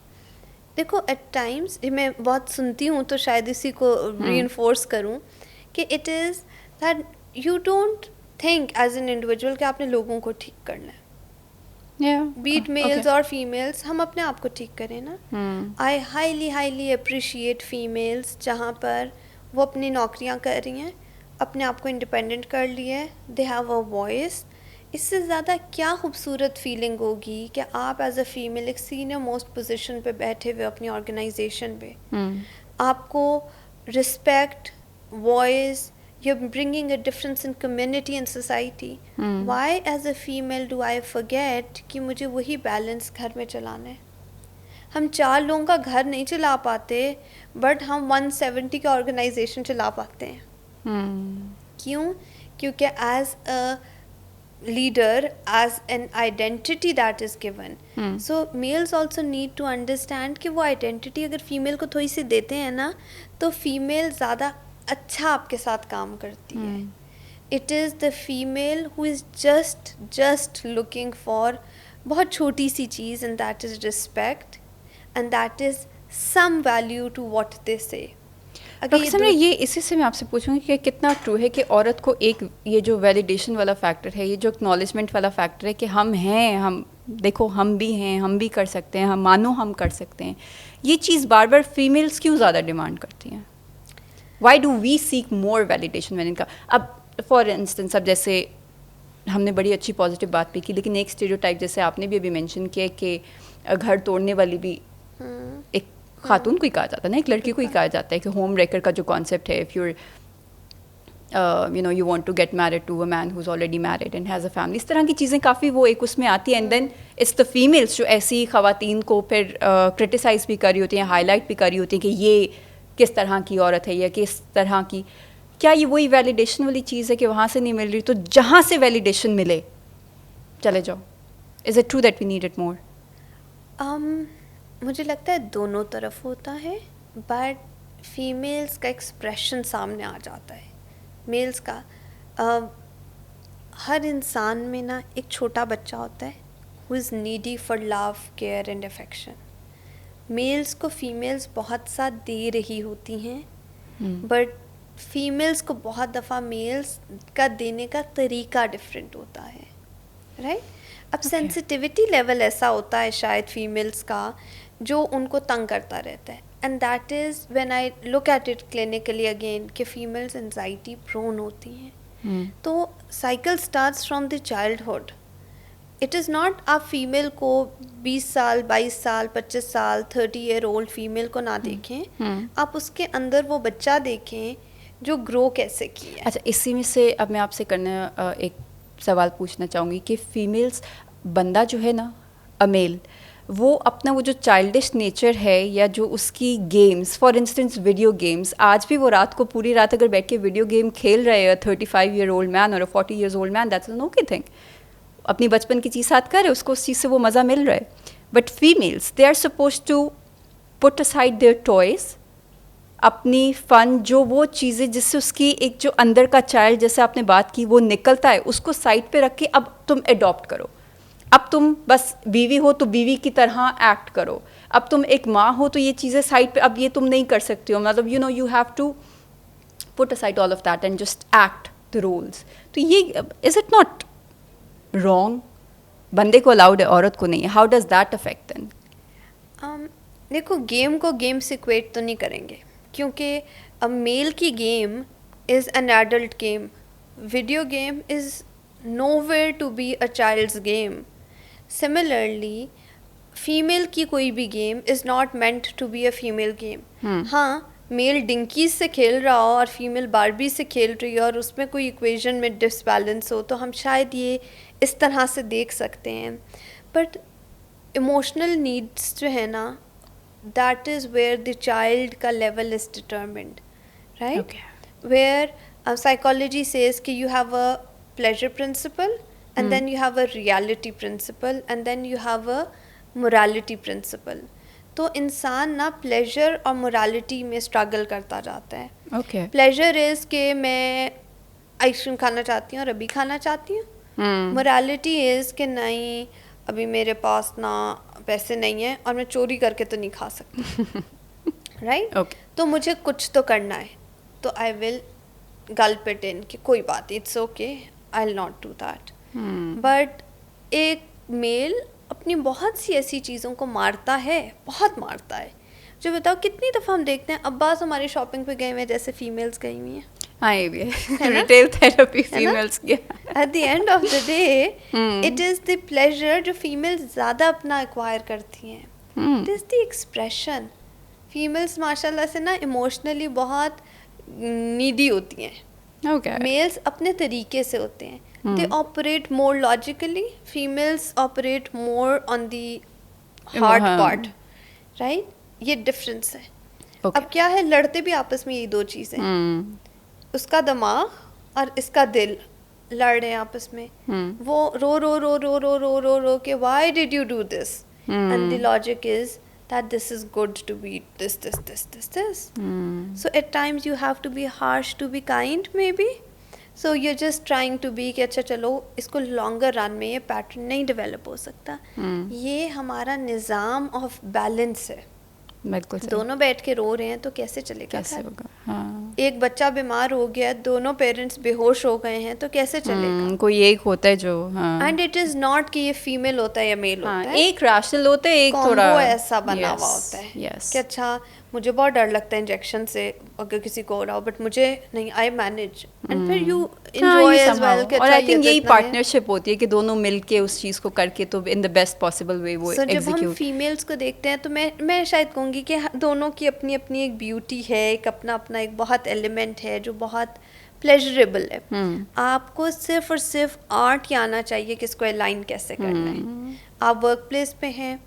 देखो एट टाइम्स मैं बहुत सुनती हूँ तो शायद इसी को रीइंफोर्स करूँ कि it is that you don't think as an individual कि आपने लोगों को ठीक करना है, बीट मेल्स और फीमेल्स, हम अपने आप को ठीक करें ना। आई हाईली अप्रिशिएट फीमेल्स जहाँ पर वो अपनी नौकरियाँ कर रही हैं, अपने आप को इंडिपेंडेंट कर लिया है, दे हैव अ वॉइस। इससे ज़्यादा क्या खूबसूरत फीलिंग होगी कि आप एज अ फीमेल एक सीनियर मोस्ट पोजीशन पे बैठे हुए अपनी ऑर्गेनाइजेशन पे, आपको respect, voice, you're bringing a difference in community and society. Why as a female do I forget कि मुझे वही बैलेंस घर में चलाना है? हम 4 लोगों का घर नहीं चला पाते, बट हम 170 का ऑर्गेनाइजेशन चला पाते हैं। क्यों? क्योंकि as a leader, as an identity that is given, so males also need to understand कि वो आइडेंटिटी अगर फीमेल को थोड़ी सी देते हैं ना, तो फीमेल ज़्यादा अच्छा आपके साथ काम करती है। It is the female who is just looking for बहुत छोटी सी चीज़, and that is respect and that is some value to what they say. अगर ये इसी से मैं आपसे पूछूंगी कि कितना ट्रू है कि औरत को एक ये जो वैलिडेशन वाला फैक्टर है, ये जो एक्नॉलेजमेंट वाला फैक्टर है कि हम हैं, हम देखो हम भी हैं, हम भी कर सकते हैं, हम मानो हम कर सकते हैं, ये चीज़ बार बार फीमेल्स क्यों ज़्यादा डिमांड करती हैं? Why do we seek more validation when इनका अब फॉर इंस्टेंस, अब जैसे हमने बड़ी अच्छी पॉजिटिव बात भी की, लेकिन एक स्टीरियोटाइप जैसे आपने भी अभी मेंशन किया कि घर तोड़ने वाली भी एक खातून को ही कहा जाता है ना, एक लड़की को ही कहा जाता है कि होम रेकर का जो कॉन्सेप्ट है, if you want to get married to a man who is already married and has a family, इस तरह की चीज़ें काफ़ी वो एक उसमें आती है। And then it's the females जो ऐसी ख़वातीन को फिर क्रिटिसाइज़ भी कर रही होती हैं, हाईलाइट भी कर रही होती हैं कि ये किस तरह की औरत है या किस तरह की। क्या ये वही वैलिडेशन वाली चीज़ है कि वहाँ से नहीं मिल रही तो जहाँ से वैलिडेशन मिले चले जाओ? Is it true that we need it more? मुझे लगता है दोनों तरफ होता है, बट फीमेल्स का एक्सप्रेशन सामने आ जाता है, मेल्स का हर इंसान में ना एक छोटा बच्चा होता है who is needy for love, care and affection. Males को फीमेल्स बहुत सा दे रही होती हैं, बट फीमेल्स को बहुत दफ़ा मेल्स का देने का तरीका डिफरेंट होता है, राइट? अब सेंसिटिविटी लेवल ऐसा होता है शायद फीमेल्स का जो उनको तंग करता रहता है. And that is when I look at it clinically again कि फीमेल्स एंजाइटी प्रोन होती हैं. तो cycle starts from the childhood. It is not आप फीमेल को 20 साल 22 साल 25 साल 30 ईयर ओल्ड फीमेल को ना देखें. आप उसके अंदर वो बच्चा देखें जो ग्रो कैसे किया है. अच्छा, इसी में से अब मैं आपसे करना एक सवाल पूछना चाहूँगी कि फीमेल्स बंदा जो है ना, अमेल, वो अपना वो जो चाइल्डिश नेचर है या जो उसकी games, for instance video games, आज भी वो रात को पूरी रात अगर बैठ के वीडियो गेम खेल रहे हैं 35 ईयर ओल्ड मैन और 40 years old man, that's an okay thing. अपनी बचपन की चीज़ साथ करे, उसको उस चीज़ से वो मज़ा मिल रहा है. But females they are suppose to put aside their toys, अपनी फ़न, जो वो चीज़ें जिससे उसकी एक जो अंदर का चाइल्ड, जैसे आपने बात की, वो निकलता है, उसको साइड पे रख के अब तुम एडॉप्ट करो. अब तुम बस बीवी हो तो बीवी की तरह एक्ट करो. अब तुम एक माँ हो तो ये चीज़ें साइड पे, अब ये तुम नहीं कर सकती हो. मतलब you know you have to put aside all of that and just act the roles. तो ये इज़ इट नॉट रॉन्ग? बंदे को अलाउड है, औरत को नहीं है. How does that affect then? देखो, गेम को गेम से इक्वेट तो नहीं करेंगे, क्योंकि अ मेल की game is an adult game. Video game is nowhere to be a child's game. Similarly, female की कोई भी game is not meant to be a female game. हाँ, मेल डिंकीज से खेल रहा हो और फीमेल बारबी से खेल रही हो और उसमें कोई इक्वेशन में डिसबैलेंस हो, तो हम शायद ये इस तरह से देख सकते हैं. बट इमोशनल नीड्स जो है ना, that is where the child का level is determined, right? Where psychology says कि you have a pleasure principle, and then you have a reality principle, and then you have a morality principle. तो इंसान ना प्लेजर और मोरालिटी में स्ट्रगल करता जाता है. प्लेजर इज़ कि मैं आइसक्रीम खाना चाहती हूँ और अभी खाना चाहती हूँ. मोरालिटी इज़ कि नहीं, अभी मेरे पास ना पैसे नहीं है और मैं चोरी करके तो नहीं खा सकती. राइट? तो मुझे कुछ तो करना है, तो I will Gulp it in कि कोई बात, it's okay, I'll not do that. But एक मेल अपनी बहुत सी ऐसी चीज़ों को मारता है, बहुत मारता है. जो बताओ, कितनी दफ़ा हम देखते हैं अब्बास हमारे शॉपिंग पे गए हुए हैं, जैसे फीमेल्स गई हुई हैं. हाँ, ये भी है. रिटेल थेरेपी फीमेल्स की. At the end of the day it is the pleasure जो फीमेल्स ज़्यादा अपना एक्वायर करती हैं. It is the expression. Females माशाल्लाह से ना इमोशनली बहुत नीडी होती हैं. मेल्स अपने तरीके से होते हैं. They operate more logically, females operate more on the heart part, right? ये डिफरेंस है. अब क्या है, लड़ते भी आपस में यही दो चीज़ें. उसका दिमाग और इसका दिल लड़ रहे हैं आपस में. वो रो रो रो रो रो रो रो रो के why did you do this, and the logic is that this is good to be this. So at times you have to be harsh to be kind maybe. So you're just trying to be कि अच्छा चलो, इसको longer run में ये pattern नहीं develop हो सकता. ये हमारा निज़ाम of balance है. बिल्कुल. दोनों बैठ के रो रहे हैं तो कैसे चलेगा? कैसे होगा? हाँ. एक बच्चा बीमार हो गया, दोनों पेरेंट्स बेहोश हो गए हैं, तो कैसे चलेगा? कोई एक होता है जो, हाँ. एंड इट इज़ नॉट कि ये फीमेल होता है या मेल होता है. एक रैशनल होता है, एक थोड़ा ऐसा बना हुआ होता है कि अच्छा मुझे बहुत डर लगता है इंजेक्शन से अगर किसी को हो रहा हो, बट मुझे नहीं, आई मैनेज. एंड फिर यू एंजॉय एज वेल. और आई थिंक यही पार्टनरशिप होती है कि दोनों मिलके उस चीज़ को करके तो in the best possible way वो एग्जीक्यूट. जब हम फीमेल्स को देखते हैं तो मैं शायद कहूँगी कि दोनों की अपनी अपनी एक ब्यूटी है, एक अपना अपना एक बहुत एलिमेंट है जो बहुत प्लेजरेबल है. आपको सिर्फ और सिर्फ आर्ट ही आना चाहिए कि इसको अलाइन कैसे करना है. आप वर्क प्लेस पे हैं,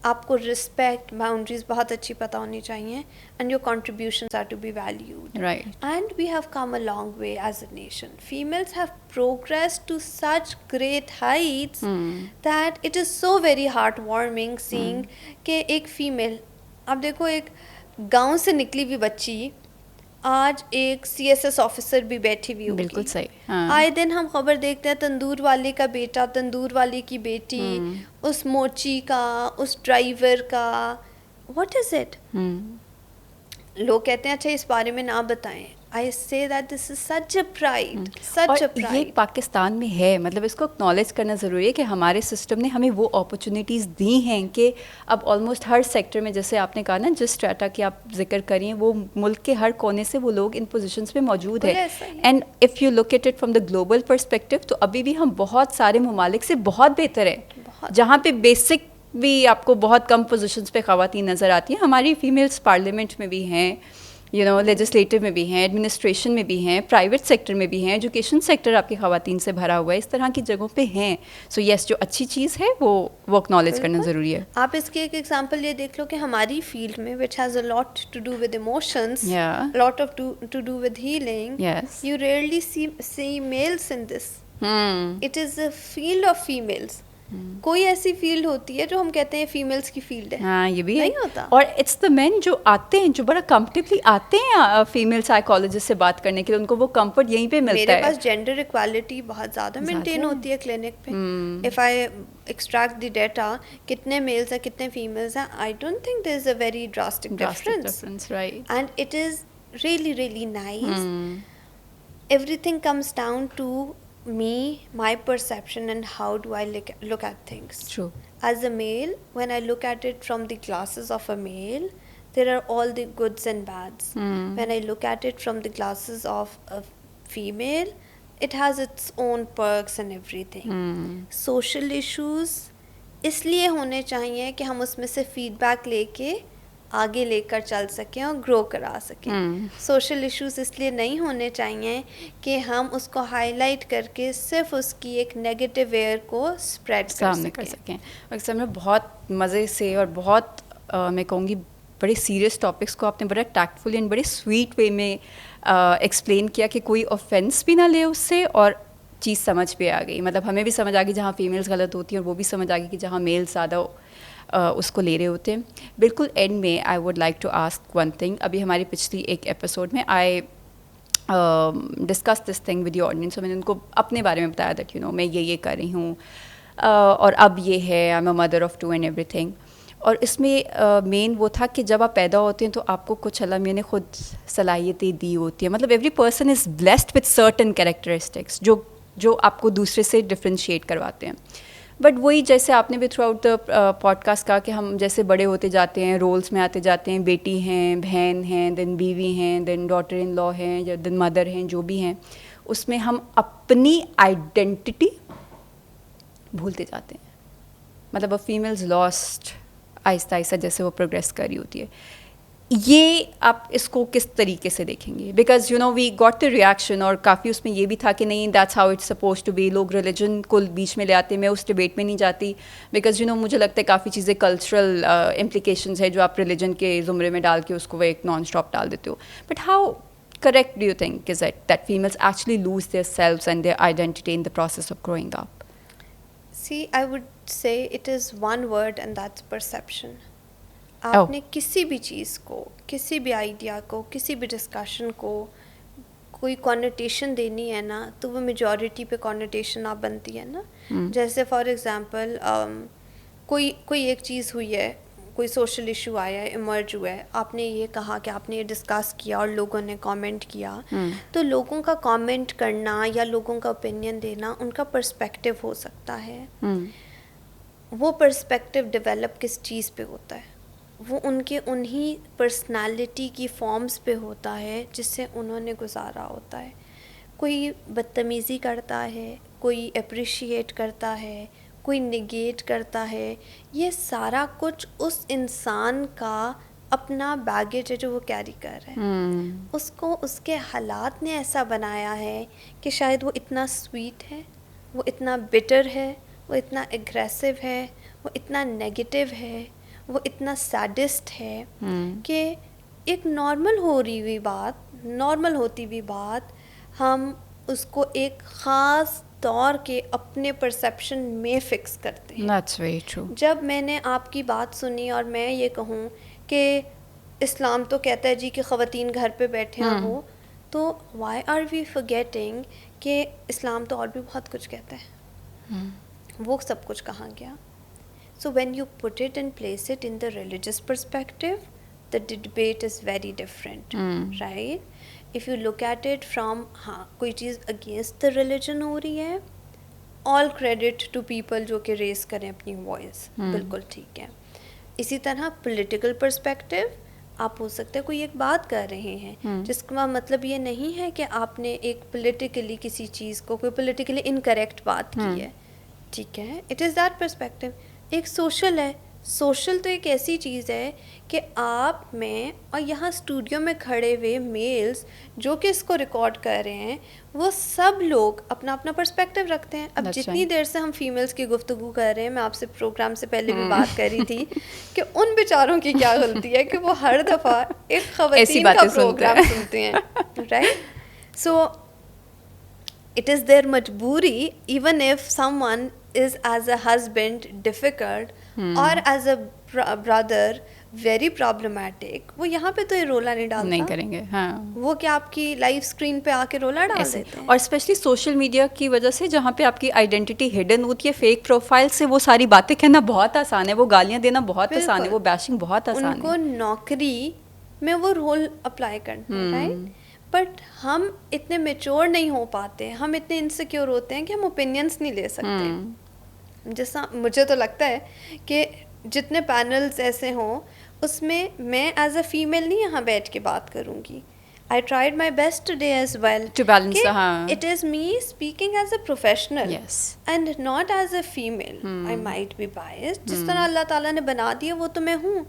आपको रिस्पेक्ट, बाउंड्रीज बहुत अच्छी पता होनी चाहिए, and your contributions are to be valued. Right. And we have come a long way as a nation. Females have progressed to such great heights that it is so very heart warming seeing कि एक फीमेल, आप देखो, एक गांव से निकली हुई बच्ची आज एक CSS ऑफिसर भी बैठी हुई होगी. बिल्कुल सही. हाँ. आए दिन हम खबर देखते हैं तंदूर वाले का बेटा, तंदूर वाले की बेटी, उस मोची का, उस ड्राइवर का. What is it? लोग कहते हैं अच्छा इस बारे में ना बताएं, I say that this is such a pride, such a और ये प्राइड। पाकिस्तान में है, मतलब इसको एक्नॉलेज करना ज़रूरी है कि हमारे सिस्टम ने हमें वो अपॉर्चुनिटीज़ दी हैं कि अब ऑलमोस्ट हर सेक्टर में, जैसे आपने कहा ना जिस स्ट्रेटा की आप जिक्र करिए, वो मुल्क के हर कोने से वो लोग इन पोजीशंस पे मौजूद है। And if you look at it from the global perspective, तो अभी भी हम बहुत सारे ममालिक से बहुत बेहतर हैं, जहाँ पे बेसिक भी आपको बहुत कम पोजीशंस पे ख़वातीन नज़र आती हैं। हमारी फीमेल्स पार्लियामेंट में भी हैं, यू नो लेजिस्लेटिव में भी हैं, एडमिनिस्ट्रेशन में भी हैं, प्राइवेट सेक्टर में भी हैं, एजुकेशन सेक्टर आपकी ख़वातीन से भरा हुआ है, इस तरह की जगहों पे हैं। सो येस, जो अच्छी चीज़ है वो एक्नॉलेज करना ज़रूरी है। आप इसके एक एग्जांपल ये देख लो कि हमारी फील्ड में which has a lot to do with emotions, lot of to do with healing, you rarely see males in this. It is a field of females. कोई ऐसी फील्ड होती है जो हम कहते हैं फीमेल्स की फील्ड है? हाँ, ये भी नहीं है। होता। और इट्स द मेन जो आते हैं, जो बड़ा कंफर्टेबली आते हैं फीमेल साइकोलॉजिस्ट से बात करने के लिए, उनको वो कंफर्ट यहीं पे मिलता है। मेरे पास जेंडर इक्वालिटी बहुत ज़्यादा मेंटेन होती है क्लिनिक पे। If I extract the data कितने मेल्स हैं कितने फीमेल्स हैं, I don't think there is a very drastic difference, right. And it is really really nice. Everything comes down to me, my perception, and how do I look at things. True. As a male, when I look at it from the glasses of a male, there are all the goods and bads. When I look at it from the glasses of a female, it has its own perks and everything. Social issues इसलिए होने चाहिए कि हम उसमें से फीडबैक लेके आगे लेकर चल सकें और ग्रो करा सकें। सोशल इश्यूज इसलिए नहीं होने चाहिए कि हम उसको हाईलाइट करके सिर्फ उसकी एक नेगेटिव एयर को स्प्रेड कर सकें। अक्सर में बहुत मज़े से और बहुत मैं कहूँगी बड़े सीरियस टॉपिक्स को आपने बड़ा टैक्टफुल एंड बड़े स्वीट वे में एक्सप्लेन किया कि कोई ऑफेंस भी ना ले उससे, और चीज़ समझ पे आ गई। मतलब हमें भी समझ आ गई जहाँ फीमेल्स गलत होती हैं, और वो भी समझ आ गई कि जहाँ मेल्स ज़्यादा उसको ले रहे होते हैं। बिल्कुल एंड में I would like to ask one thing. अभी हमारी पिछली एक एपिसोड में I discuss this thing with your audience, तो मैंने उनको अपने बारे में बताया दैट यू नो मैं ये कर रही हूँ, और अब ये है, I am a mother of 2 and everything. और इसमें मेन वो था कि जब आप पैदा होते हैं तो आपको कुछ अल्लाह मियां ने खुद सलाहियतें दी होती हैं। मतलब every person is blessed with certain characteristics जो आपको दूसरे से डिफ्रेंशिएट करवाते हैं। बट वही जैसे आपने भी थ्रू आउट द पॉडकास्ट कहा कि हम जैसे बड़े होते जाते हैं, रोल्स में आते जाते हैं, बेटी हैं, बहन हैं, देन बीवी हैं, देन डॉटर इन लॉ हैं, या देन मदर हैं, जो भी हैं, उसमें हम अपनी आइडेंटिटी भूलते जाते हैं। मतलब अ फीमेल्स लॉस्ट आहिस्ता आहिस्ता जैसे वो प्रोग्रेस कर रही होती है। ये आप इसको किस तरीके से देखेंगे? Because you know we got the reaction, और काफ़ी उसमें ये भी था कि नहीं that's how it's suppose to be. लोग रिलीजन को बीच में ले आते, मैं उस डिबेट में नहीं जाती, बिकॉज यू नो मुझे लगता है काफ़ी चीज़ें कल्चरल इम्प्लीकेशंस है जो आप रिलीजन के ज़ुमरे में डाल के उसको वो एक नॉन स्टॉप डाल देते हो। But how correct do you think is it that females actually lose their selves and their identity in the process of growing up? See, I would say it is one word and that's perception. आपने किसी भी चीज़ को, किसी भी आइडिया को, किसी भी डिस्कशन को कोई कॉनोटेशन देनी है ना, तो वो मेजॉरिटी पे कॉनोटेशन आप बनती है ना। जैसे फॉर एग्जांपल कोई एक चीज़ हुई है, कोई सोशल इशू आया है, इमर्ज हुआ है, आपने ये कहा कि आपने ये डिस्कस किया और लोगों ने कमेंट किया, तो लोगों का कमेंट करना या लोगों का ओपिनियन देना उनका पर्सपेक्टिव हो सकता है। वो पर्सपेक्टिव डेवलप किस चीज़ पे होता है? वो उनके उन्हीं पर्सनालिटी की फॉर्म्स पे होता है जिससे उन्होंने गुजारा होता है। कोई बदतमीज़ी करता है, कोई अप्रिशिएट करता है, कोई निगेट करता है, ये सारा कुछ उस इंसान का अपना बैगेज है जो वो कैरी कर रहा है। उसको उसके हालात ने ऐसा बनाया है कि शायद वो इतना स्वीट है, वो इतना बिटर है, वो इतना एग्रेसिव है, वो इतना नेगेटिव है, वो इतना सैडिस्ट है कि एक नॉर्मल होती हुई बात हम उसको एक ख़ास तौर के अपने परसेप्शन में फ़िक्स करते हैं। That's very true. जब मैंने आपकी बात सुनी और मैं ये कहूँ कि इस्लाम तो कहता है जी कि ख़वातीन घर पे बैठे हैं वो, तो why are we forgetting कि इस्लाम तो और भी बहुत कुछ कहता है। वो सब कुछ कहाँ गया? So when you put it and place it in the religious perspective, the debate is very different, right? If you look at it from हाँ कोई चीज़ against the religion हो रही है, all credit to people जो कि raise करें अपनी voice, बिल्कुल ठीक है. इसी तरह political perspective, आप हो सकता है कोई एक बात कर रहे हैं जिसका मतलब ये नहीं है कि आपने एक politically किसी चीज़ को कोई politically incorrect बात की है, ठीक है. It is that perspective. एक social है, सोशल तो एक ऐसी चीज़ है कि आप, मैं और यहाँ स्टूडियो में खड़े हुए मेल्स जो कि इसको रिकॉर्ड कर रहे हैं, वो सब लोग अपना अपना पर्सपेक्टिव रखते हैं. अब जितनी देर से हम फीमेल्स की गुफ्तगू कर रहे हैं, मैं आपसे प्रोग्राम से पहले भी बात कर रही थी कि उन बेचारों की क्या गलती है कि वो हर दफ़ा एक ख़वातीन का प्रोग्राम सुनते हैं, right? So it is their majburi, even if someone is as a husband difficult or as a brother very problematic, वो यहाँ पे तो ये रोला नहीं डालता, नहीं करेंगे. हाँ, वो क्या आपकी लाइव स्क्रीन पे आके रोला डाल देते हैं. और स्पेशली सोशल मीडिया की वजह से जहाँ पे आपकी आइडेंटिटी हिडन होती है फेक प्रोफाइल से, वो सारी बातें कहना बहुत आसान है, वो गालियाँ देना बहुत आसान है, वो बैशिंग बहुत आसान है. उनको नौकरी में वो रोल अप्लाई करना है, राइट? बट हम इतने मेच्योर नहीं हो पाते, हम इतने इनसिक्योर होते हैं कि हम ओपिनियंस नहीं ले सकते. जैसा मुझे तो लगता है कि जितने पैनल्स ऐसे हों उसमें मैं एज अ फीमेल नहीं यहाँ बैठ के बात करूँगी. I tried my best today as well to balance the it is me speaking as a professional, yes, and not as a female. I might be biased, जिस तरह अल्लाह ताला ने बना दिया वो तो मैं हूँ,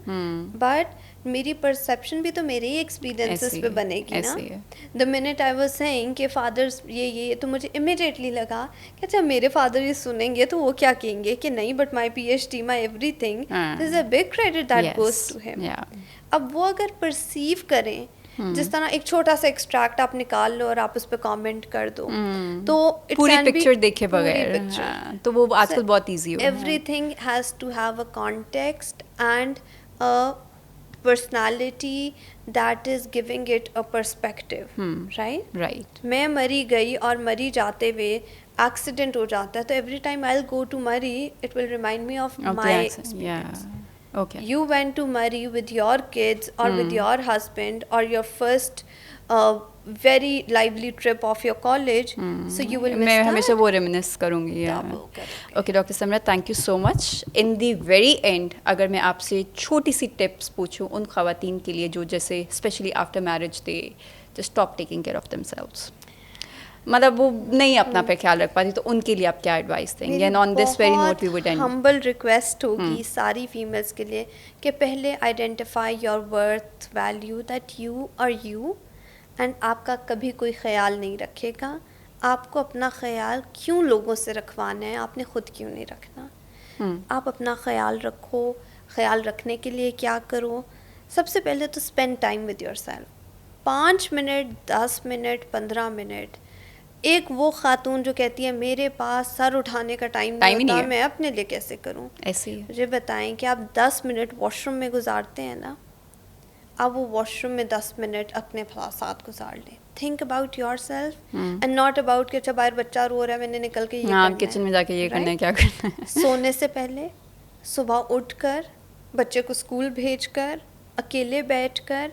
but मेरी परसेप्शन भी तो मेरे ही एक्सपीरियंसेस पे बनेगी ना. The minute I was saying कि फादर्स ये तो मुझे इमीडिएटली लगा कि अच्छा मेरे फादर ये सुनेंगे तो वो क्या कहेंगे कि नहीं, but my PhD my everything, this is a big credit that goes to him. अब वो अगर परसीव करें, जिस तरह एक छोटा सा एक्सट्रैक्ट आप निकाल लो और आप उस पर कमेंट कर दो, तो पूरी पिक्चर देखे बगैर, तो वो आजकल बहुत इजी हो गया. Everything has to have a context and a personality that is giving it a perspective, right? मैं मरी गई और मरी जाते हुए एक्सीडेंट हो जाता है, तो every time I'll go to Murray, it will remind me of my experience. Okay. You went to Murray with your kids or with your husband or your first very lively trip of your college, so you will miss मैं that. हमेशा वो रेमिनिस करूँगी. Okay, doctor Samra, thank you so much. In the very end, अगर मैं आपसे छोटी सी टिप्स पूछूं उन ख़वातीन के लिए जो जैसे specially after marriage they just stop taking care of themselves, मतलब वो नहीं अपना पे ख्याल रख पाती, तो उनके लिए आप क्या एडवाइस देंगे? And on this very note we would end. Humble request होगी सारी फीमेल्स के लिए कि पहले identify your worth value, that you are you, and आपका कभी कोई ख्याल नहीं रखेगा. आपको अपना ख्याल क्यों लोगों से रखवाना है, आपने खुद क्यों नहीं रखना? आप अपना ख्याल रखो. ख्याल रखने के लिए क्या करो? सबसे पहले तो spend time with yourself. 5 minute, 10 minute, 15 minute. एक वो खातून जो कहती है मेरे पास सर उठाने का टाइम नहीं होता, मैं अपने लिए कैसे करूं? ऐसे ही मुझे बताएं कि आप 10 मिनट वॉशरूम में गुजारते हैं ना, आप वो वॉशरूम में 10 मिनट अपने साथ गुजार लें. Think about your self and not about कि अच्छा बाहर बच्चा रो रहा है, मैंने निकल के ये करना है, किचन में जाके ये करना है, क्या करना है. सोने से पहले सुबह उठकर, बच्चे को स्कूल भेजकर, अकेले बैठकर,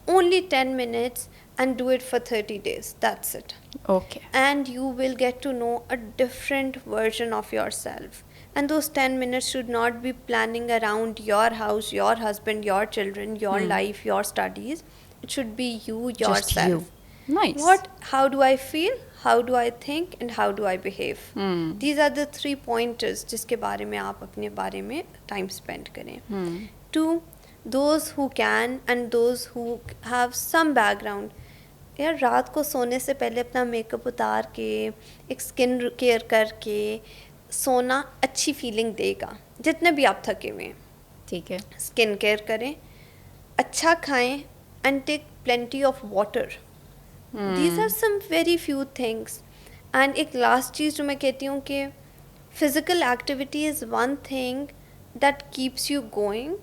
only 10 minutes and do it for 30 days. That's it. Okay. And you will get to know a different version of yourself. And those 10 minutes should not be planning around your house, your husband, your children, your life, your studies. It should be you, yourself. Just you. Nice. How do I feel? How do I think? And how do I behave? These are the 3 pointers जिसके बारे में आप अपने बारे में time spend करें. 2, those who can and those who have some background, यार रात को सोने से पहले अपना मेकअप उतार के, एक स्किन केयर करके सोना अच्छी फीलिंग देगा, जितने भी आप थके हुए हैं. ठीक है. स्किन केयर करें, अच्छा खाएं, and take plenty of water. These are some very few things. And एक लास्ट चीज़ जो मैं कहती हूँ कि physical activity is one thing that keeps you going.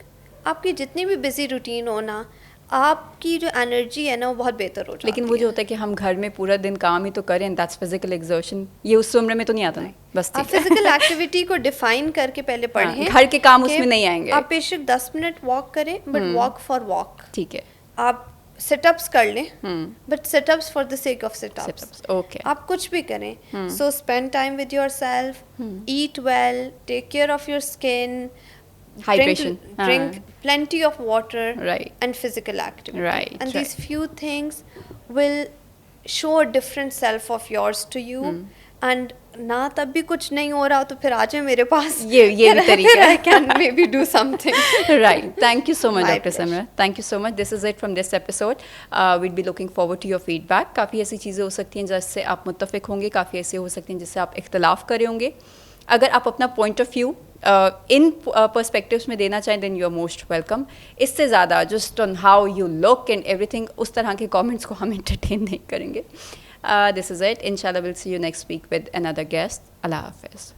आपकी जितनी भी बिजी रूटीन हो ना, आपकी जो एनर्जी है ना वो बहुत बेहतर हो जाती लेकिन वो जो होता है कि हम घर में पूरा दिन काम ही तो करें एंड दैट्स फिजिकल एग्जर्शन, ये उस उम्र में तो नहीं आता ना, बस आप ठीक है। फिजिकल एक्टिविटी को डिफाइन करके पहले पढ़ें। घर के काम कि उसमें नहीं आएंगे। आप बेशक 10 मिनट वॉक करें, बट वॉक फॉर वॉक। ठीक है। आप सिटअप्स कर लें, but situps for the sake of situps. Okay. आप कुछ भी करें, so spend time with yourself, eat well, take care of your skin, Hydration. drink plenty of water, Right. and physical activity. Right, And right. these few things will show a different self of yours to you. And ना तब भी कुछ नहीं हो रहा तो फिर आ जाए मेरे पास, ये भी तरीका है। I can maybe do something. Right. Thank you so much, My Dr. pleasure. Samra. Thank you so much. This is it from this episode. We'll be looking forward to your feedback. काफ़ी ऐसी चीज़ें हो सकती हैं जिससे आप मुत्तफ़िक होंगे, काफ़ी ऐसे हो सकती हैं जिससे आप इख्तलाफ करे होंगे। अगर आप अपना point of view in perspectives में देना चाहें then you are most welcome. इससे ज़्यादा just on how you look and everything, उस तरह के कमेंट्स को हम एंटरटेन नहीं करेंगे। This is it. Inshallah, we'll see you next week with another guest. Allah Hafiz.